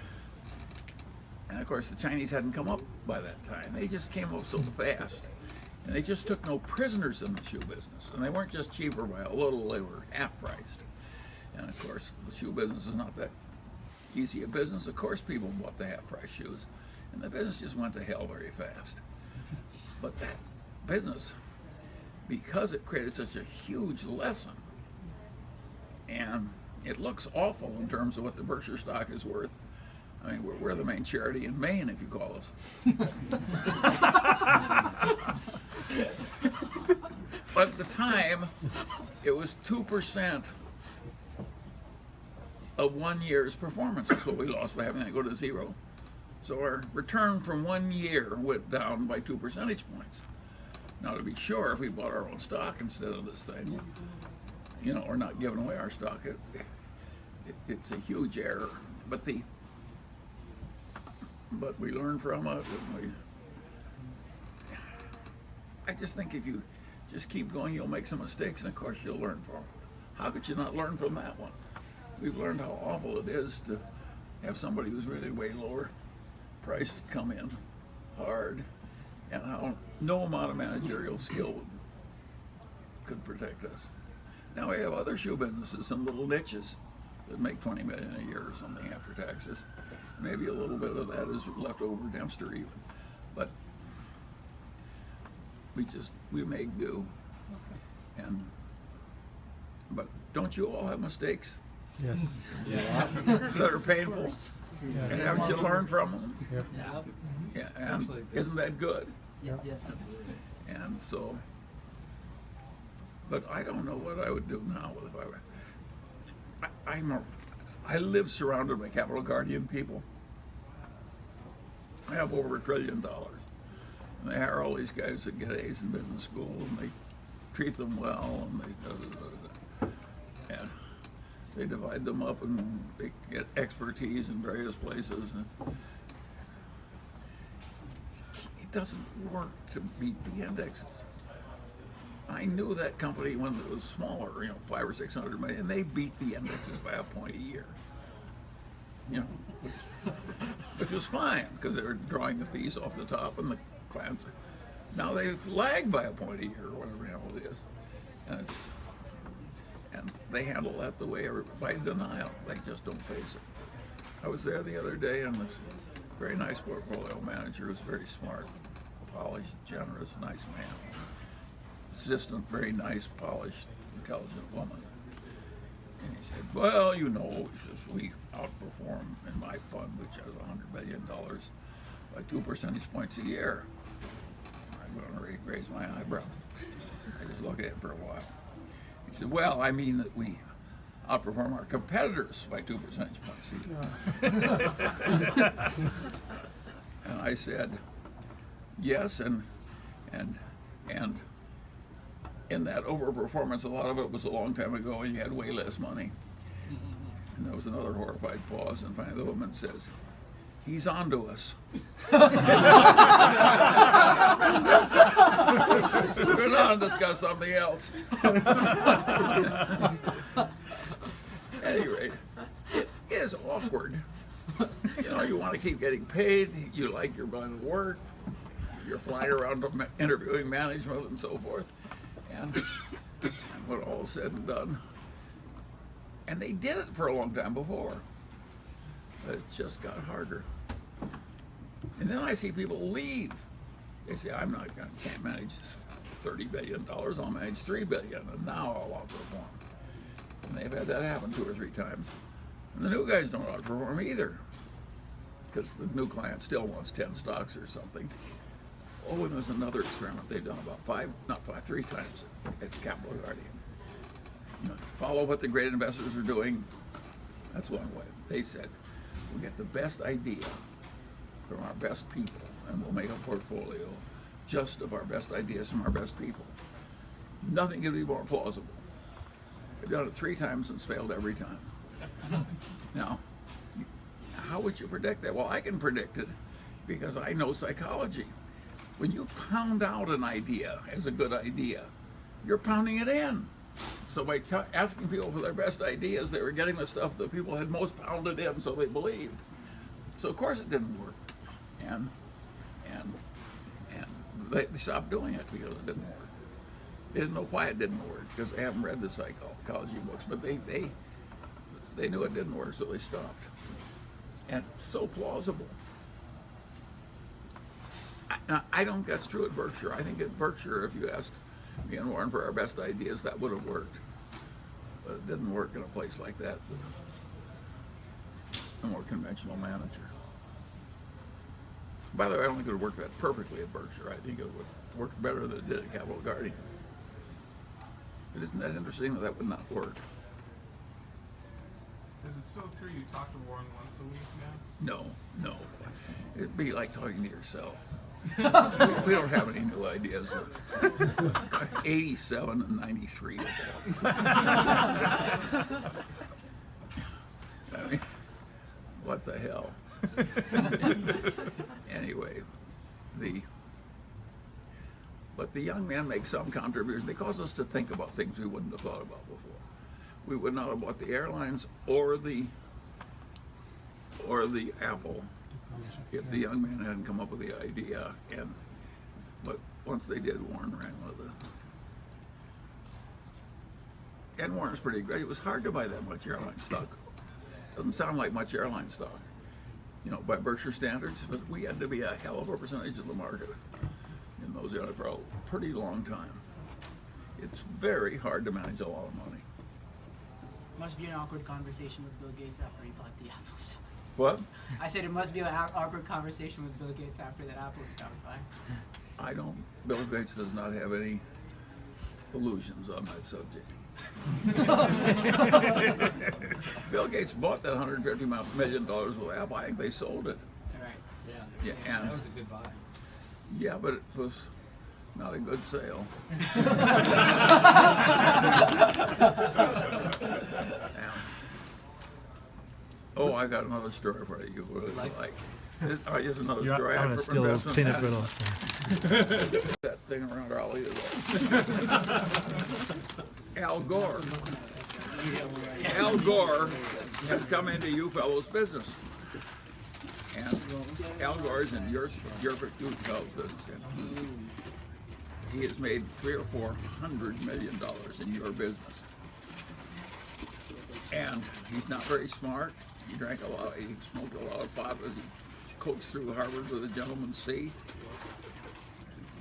of course, the Chinese hadn't come up by that time. They just came up so fast. And they just took no prisoners in the shoe business. And they weren't just cheaper by a little, they were half-priced. And of course, the shoe business is not that easy a business. Of course, people bought the half-price shoes. And the business just went to hell very fast. But that business, because it created such a huge lesson, and it looks awful in terms of what the Berkshire stock is worth. I mean, we're the main charity in Maine, if you call us. But at the time, it was 2% of 1 year's performance. That's what we lost by having that go to 0. So our return from 1 year went down by 2 percentage points. Now, to be sure, if we bought our own stock instead of this thing, you know, or not giving away our stock, it's a huge error. But we learn from it. And I just think if you just keep going, you'll make some mistakes, and of course you'll learn from them. How could you not learn from that one? We've learned how awful it is to have somebody who's really way lower priced come in hard, and how no amount of managerial skill could protect us. Now we have other shoe businesses, some little niches that make $20 million a year or something after taxes. Maybe a little bit of that is leftover Dempster even, but we make do. But don't you all have mistakes? Yes. Yeah. That are painful. Yes. And haven't you learned from them? Yep. Yeah. And isn't that good? Yep. Yes. And so, but I don't know what I would do now if I were. I live surrounded by Capital Guardian people. I have over $1 trillion. And they hire all these guys that get A's in business school, and they treat them well, and they divide them up, and they get expertise in various places. And it doesn't work to beat the indexes. I knew that company when it was smaller, 500 or 600 million, and they beat the indexes by a point a year. Which was fine because they were drawing the fees off the top and the clients. Now they've lagged by a point a year or whatever the hell it is. And they handle that the way by denial. They just don't face it. I was there the other day, and this very nice portfolio manager who's very smart, polished, generous, nice man. Assistant, very nice, polished, intelligent woman. And he said, well, he says, we outperform in my fund, which has $100 billion, by 2 percentage points a year. I'm going to raise my eyebrow. I just look at him for a while. He said, well, I mean that we outperform our competitors by 2 percentage points a year. And I said, yes, and in that overperformance, a lot of it was a long time ago and you had way less money. And there was another horrified pause, and finally the woman says, he's on to us. We're going to discuss something else. At any rate, it is awkward. You want to keep getting paid, you like your line of work, you're flying around interviewing management and so forth. And when all is said and done, and they did it for a long time before, but it just got harder. And then I see people leave. They say, can't manage $30 billion, I'll manage $3 billion, and now I'll outperform. And they've had that happen 2 or 3 times. And the new guys don't outperform either, because the new client still wants 10 stocks or something. Oh, and there's another experiment they've done about 3 times at Capital Guardian. Follow what the great investors are doing. That's one way. They said, we'll get the best idea from our best people, and we'll make a portfolio just of our best ideas from our best people. Nothing can be more plausible. They've done it 3 times and it's failed every time. Now, how would you predict that? Well, I can predict it because I know psychology. When you pound out an idea as a good idea, you're pounding it in. So by asking people for their best ideas, they were getting the stuff that people had most pounded in, so they believed. So of course it didn't work, and they stopped doing it because it didn't work. They didn't know why it didn't work because they haven't read the psychology books, but they knew it didn't work, so they stopped. And it's so plausible. Now, I don't think that's true at Berkshire. I think at Berkshire, if you asked me and Warren for our best ideas, that would have worked. But it didn't work in a place like that. A more conventional manager. By the way, I don't think it would work that perfectly at Berkshire. I think it would work better than it did at Capital Guardian. But isn't that interesting that that would not work? Is it still true you talk to Warren once a week now? No. It'd be like talking to yourself. We don't have any new ideas. 87 and 93 of that. I mean, what the hell? Anyway, but the young men make some contributions. They cause us to think about things we wouldn't have thought about before. We would not have bought the airlines or the Apple if the young man hadn't come up with the idea. But once they did, Warren ran with it. And Warren's pretty great. It was hard to buy that much airline stock. Doesn't sound like much airline stock, by Berkshire standards, but we had to be a hell of a percentage of the market in those areas for a pretty long time. It's very hard to manage a lot of money. Must be an awkward conversation with Bill Gates after he bought the Apple stock. What? I said it must be an awkward conversation with Bill Gates after that Apple stock buy. Bill Gates does not have any illusions on that subject. Bill Gates bought that $150 million with Apple. I think they sold it. Right. Yeah. And That was a good buy. Yeah, but it was not a good sale. I got another story for you. What is it like? Here's another You're, story. I'm going to steal Investment peanut management. brittle. That thing around Raleigh Al Gore. Al Gore has come into you fellows' business. And Al Gore's in your fellows' business. And he has made $300 or $400 million in your business. And he's not very smart. He drank a lot. He smoked a lot of pot as he coached through Harvard with a gentleman's C.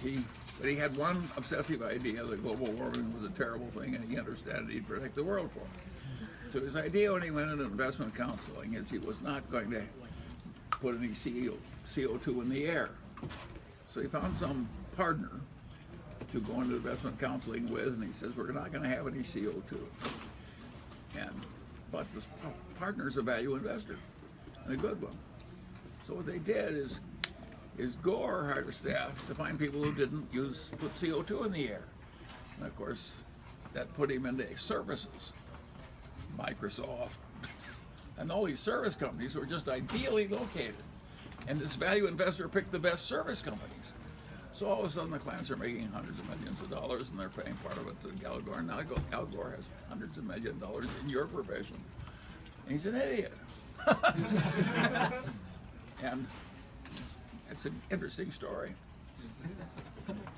But he had one obsessive idea that global warming was a terrible thing, and he understood he'd protect the world for it. So his idea when he went into investment counseling is he was not going to put any CO2 in the air. So he found some partner to go into investment counseling with, and he says, we're not going to have any CO2. But this partner's a value investor, and a good one. So what they did is Gore hired a staff to find people who didn't put CO2 in the air. And of course, that put him into services. Microsoft, and all these service companies were just ideally located. And this value investor picked the best service companies. So all of a sudden the clients are making hundreds of millions of dollars, and they're paying part of it to Al Gore. Now Al Gore has hundreds of millions of dollars in your profession. And he's an idiot. And it's an interesting story.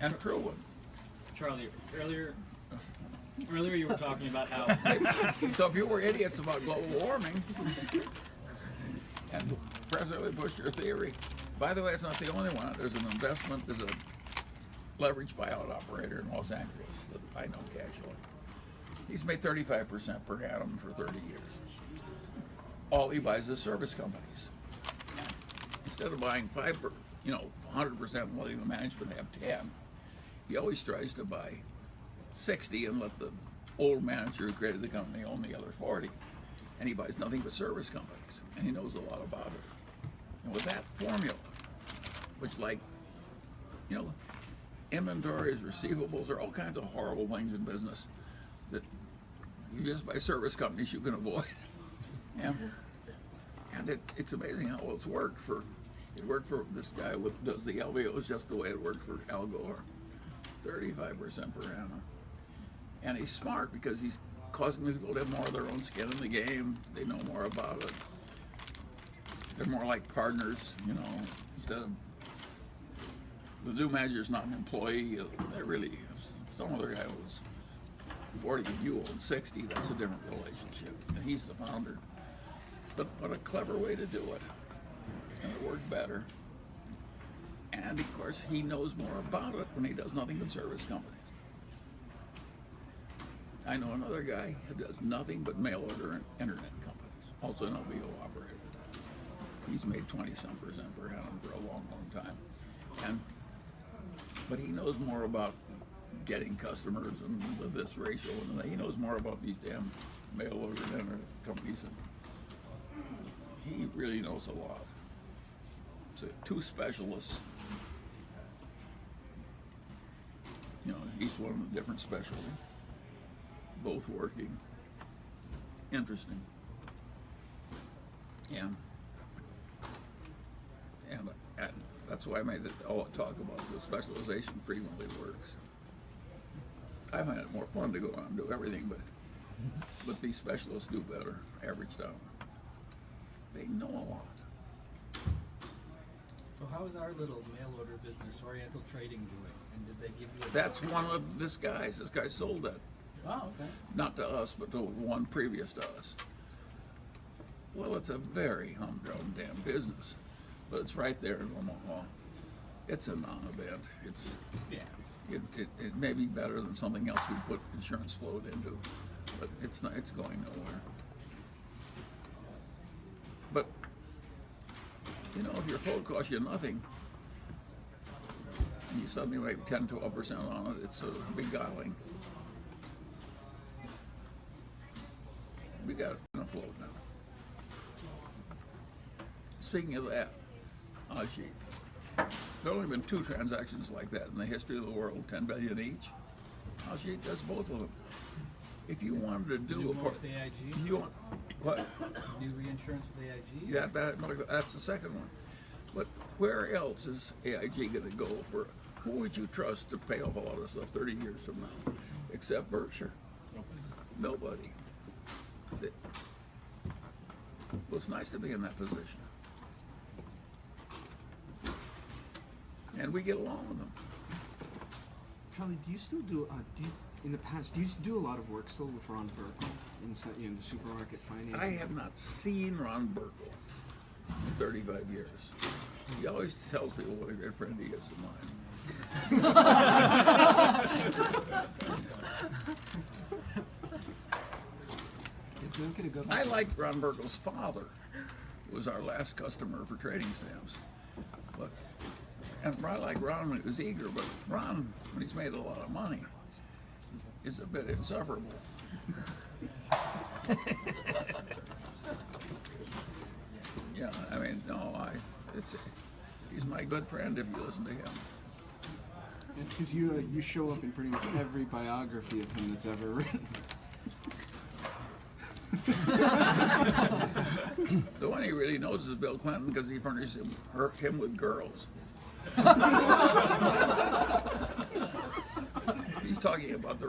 And a true one. Charlie, earlier you were talking about how... So if you were idiots about global warming, and President Bush, your theory, by the way, it's not the only one. There's an investment, there's a leveraged buyout operator in Los Angeles that I know casually. He's made 35% per annum for 30 years. All he buys is service companies. Instead of buying 100% and letting the management have 10, he always tries to buy 60 and let the old manager who created the company own the other 40. And he buys nothing but service companies, and he knows a lot about it. And with that formula, which inventories, receivables, are all kinds of horrible things in business that you just buy service companies you can avoid. And it's amazing how well it's worked for. It worked for this guy who does the LBOs just the way it worked for Al Gore, 35% per annum. And he's smart because he's causing the people to have more of their own skin in the game. They know more about it. They're more like partners, instead of the new manager's not an employee. They're really, some other guy was 40 and you own 60, that's a different relationship. And he's the founder. But what a clever way to do it. And it worked better. And of course, he knows more about it when he does nothing but service companies. I know another guy who does nothing but mail order internet companies, also an LBO operator. He's made 20-some% per annum for a long, long time. But he knows more about getting customers and with this ratio, and he knows more about these damn mail order internet companies. And he really knows a lot. So two specialists, each one of a different specialty, both working. Interesting. And that's why I made all the talk about the specialization frequently works. I find it more fun to go on and do everything, but these specialists do better, averaged out. They know a lot. So how is our little mail order business, Oriental Trading, doing? And did they give you That's one of this guy's. This guy sold that. Oh, okay. Not to us, but to one previous to us. Well, it's a very humdrum damn business, but it's right there in Omaha. It's a non-event. It may be better than something else we put insurance float into, but it's not. It's going nowhere. But if your float costs you nothing, and you suddenly make 10-12% on it, it's beguiling. We got enough float now. Speaking of that, Ajit, there have only been 2 transactions like that in the history of the world, 10 billion each. Ajit does both of them. if you wanted to do New a one with AIG? you want what? New reinsurance with AIG? Yeah, that's the second one. But where else is AIG going to go for? Who would you trust to pay off a lot of stuff 30 years from now, except Berkshire? Nobody. Well, it's nice to be in that position, and we get along with them. Charlie, do you still do? In the past, do you do a lot of work still with Ron Burkle in the supermarket finance? I have not seen Ron Burkle in 35 years. He always tells people what a great friend he is of mine. I liked Ron Burkle's father, who was our last customer for trading stamps. And I like Ron when he was eager, but Ron, when he's made a lot of money, is a bit insufferable. Yeah, I mean, no, he's my good friend if you listen to him. Because you show up in pretty much every biography of him that's ever written. The one he really knows is Bill Clinton because he furnished him with girls. He's talking about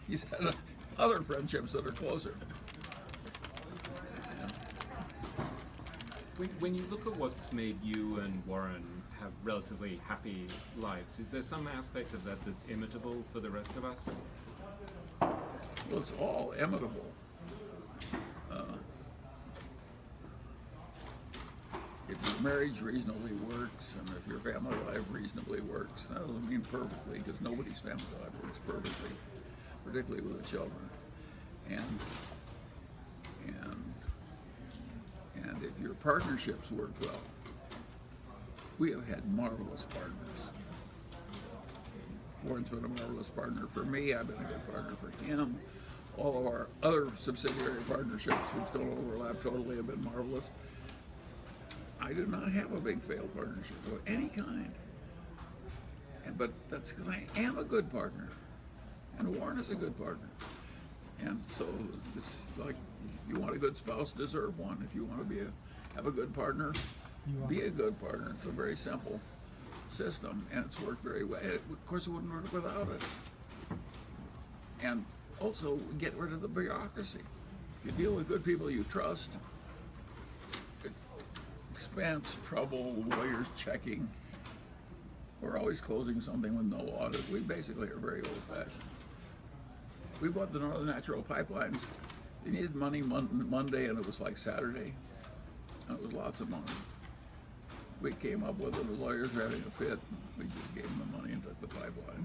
he's had other friendships that are closer. When you look at what's made you and Warren have relatively happy lives, is there some aspect of that that's imitable for the rest of us? Well, it's all imitable. If your marriage reasonably works, and if your family life reasonably works, that doesn't mean perfectly, because nobody's family life works perfectly, particularly with the children. And if your partnerships work well, we have had marvelous partners. Warren's been a marvelous partner for me. I've been a good partner for him. All of our other subsidiary partnerships, which don't overlap totally, have been marvelous. I do not have a big failed partnership of any kind. But that's because I am a good partner. And Warren is a good partner. And so it's like, if you want a good spouse, deserve one. If you want to have a good partner, be a good partner. It's a very simple system, and it's worked very well. Of course, it wouldn't work without it. And also, get rid of the bureaucracy. You deal with good people you trust. Expense, trouble, lawyers checking. We're always closing something with no audit. We basically are very old-fashioned. We bought the Northern Natural Pipelines. They needed money Monday, and it was like Saturday. And it was lots of money. We came up with it. The lawyers were having a fit. We just gave them the money and took the pipeline.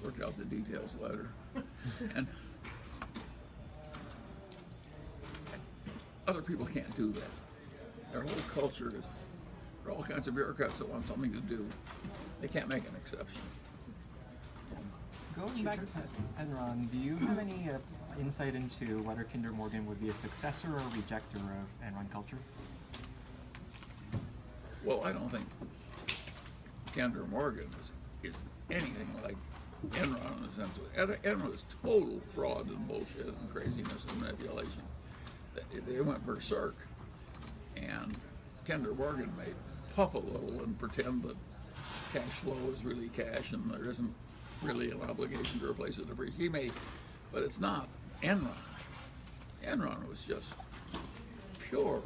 Worked out the details later. And other people can't do that. Their whole culture is, there are all kinds of bureaucrats that want something to do. They can't make an exception. Going back to Enron, do you have any insight into whether Kinder Morgan would be a successor or a rejector of Enron culture? Well, I don't think Kinder Morgan is anything like Enron in the sense of Enron is total fraud and bullshit and craziness and manipulation. They went berserk, and Kinder Morgan may puff a little and pretend that cash flow is really cash and there isn't really an obligation to replace it. He may, but it's not Enron. Enron was just pure,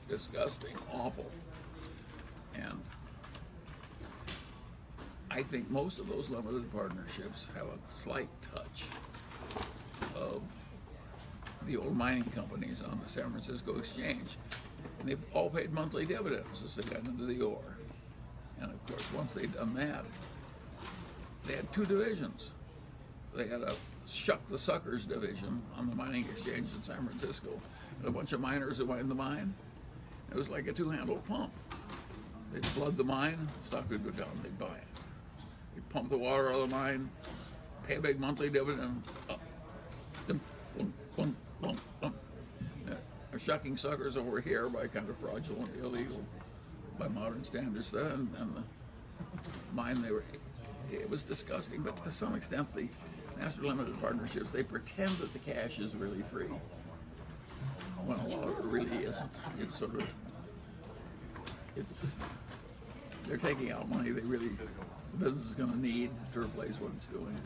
disgusting, awful. And I think most of those limited partnerships have a slight touch of the old mining companies on the San Francisco Exchange. And they've all paid monthly dividends as they got into the ore. And of course, once they'd done that, they had two divisions. They had a Shuck the Suckers division on the mining exchange in San Francisco, and a bunch of miners that mined the mine. It was like a two-handle pump. They'd flood the mine, stock would go down, they'd buy it. They'd pump the water out of the mine, pay a big monthly dividend, up. They're shucking suckers over here by kind of fraudulent, illegal, by modern standards, and the mine it was disgusting, but to some extent the master limited partnerships, they pretend that the cash is really free, when a lot of it really isn't. It's sort of, they're taking out money the business is going to need to replace what it's doing.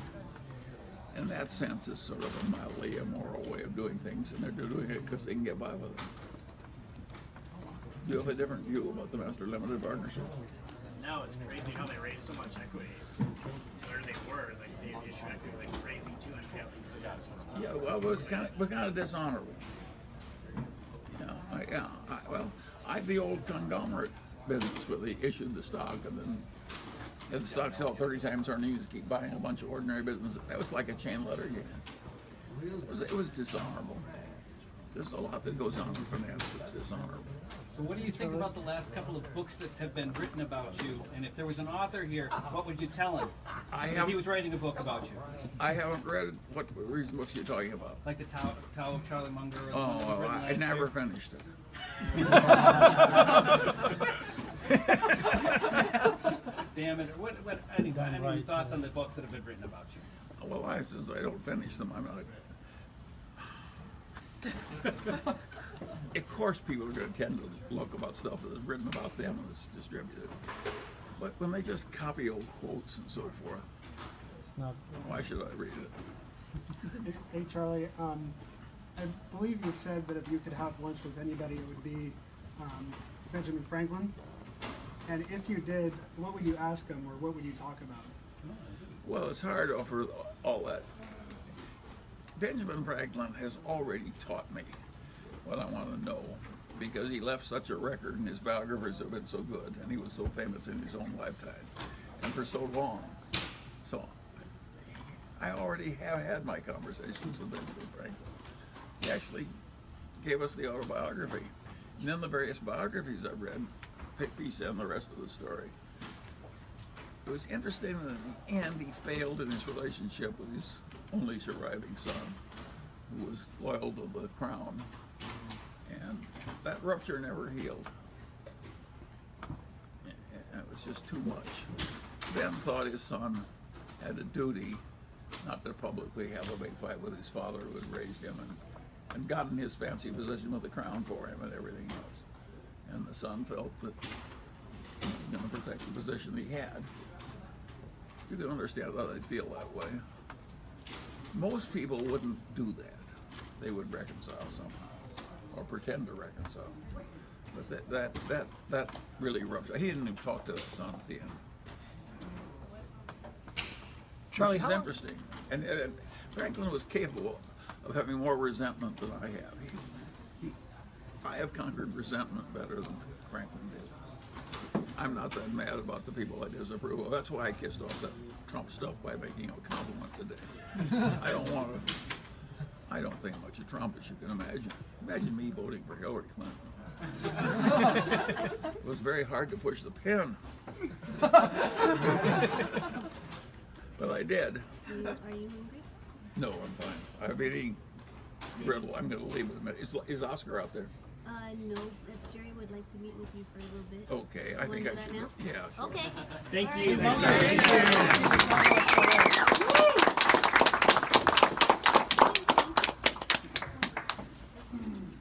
In that sense, it's sort of a mildly immoral way of doing things, and they're doing it because they can get by with it. Do you have a different view about the master limited partnership? Now it's crazy how they raise so much equity. Where they were, like they issue equity, like raising $200 million. Yeah, well, it was kind of dishonorable. I'd the old conglomerate business where they issued the stock and then if the stock sell 30 times earnings, keep buying a bunch of ordinary business. That was like a chain letter game. It was dishonorable. There's a lot that goes on in finance that's dishonorable. So what do you think about the last couple of books that have been written about you? And if there was an author here, what would you tell him if he was writing a book about you? I haven't read what recent books you're talking about. Like the Tao of Charlie Munger? Or the one that was Oh, written I last never year? finished it. Damn it. Any thoughts on the books that have been written about you? Well, since I don't finish them, I'm not. Of course, people are going to tend to look about stuff that's written about them and it's distributed. But when they just copy old quotes and so forth, It's not. why should I read it? Hey Charlie, I believe you said that if you could have lunch with anybody, it would be Benjamin Franklin. And if you did, what would you ask him, or what would you talk about? Well, it's hard to offer all that. Benjamin Franklin has already taught me what I want to know, because he left such a record and his biographers have been so good and he was so famous in his own lifetime and for so long. So I already have had my conversations with Benjamin Franklin. He actually gave us the autobiography. And then the various biographies I've read piece in the rest of the story. It was interesting that in the end he failed in his relationship with his only surviving son, who was loyal to the crown. And that rupture never healed. And it was just too much. Ben thought his son had a duty not to publicly have a big fight with his father who had raised him and gotten his fancy position with the crown for him and everything else. And the son felt that he was going to protect the position he had. You can understand how they'd feel that way. Most people wouldn't do that. They would reconcile somehow, or pretend to reconcile. But that really ruptured. He didn't even talk to that son at the end. Charlie, which is interesting. And Franklin was capable of having more resentment than I have. I have conquered resentment better than Franklin did. I'm not that mad about the people I disapprove of. That's why I kissed off that Trump stuff by making a compliment today. I don't think much of Trump, as you can imagine. Imagine me voting for Hillary Clinton. It was very hard to push the pen. But I did. Are you hungry? No, I'm fine. I've been eating brittle. I'm going to leave it a minute. Is Oscar out there? No, Jerry would like to meet with you for a little bit. Okay, I think I should. Now? Yeah. Sure. Okay. Thank All you. right. Thank you.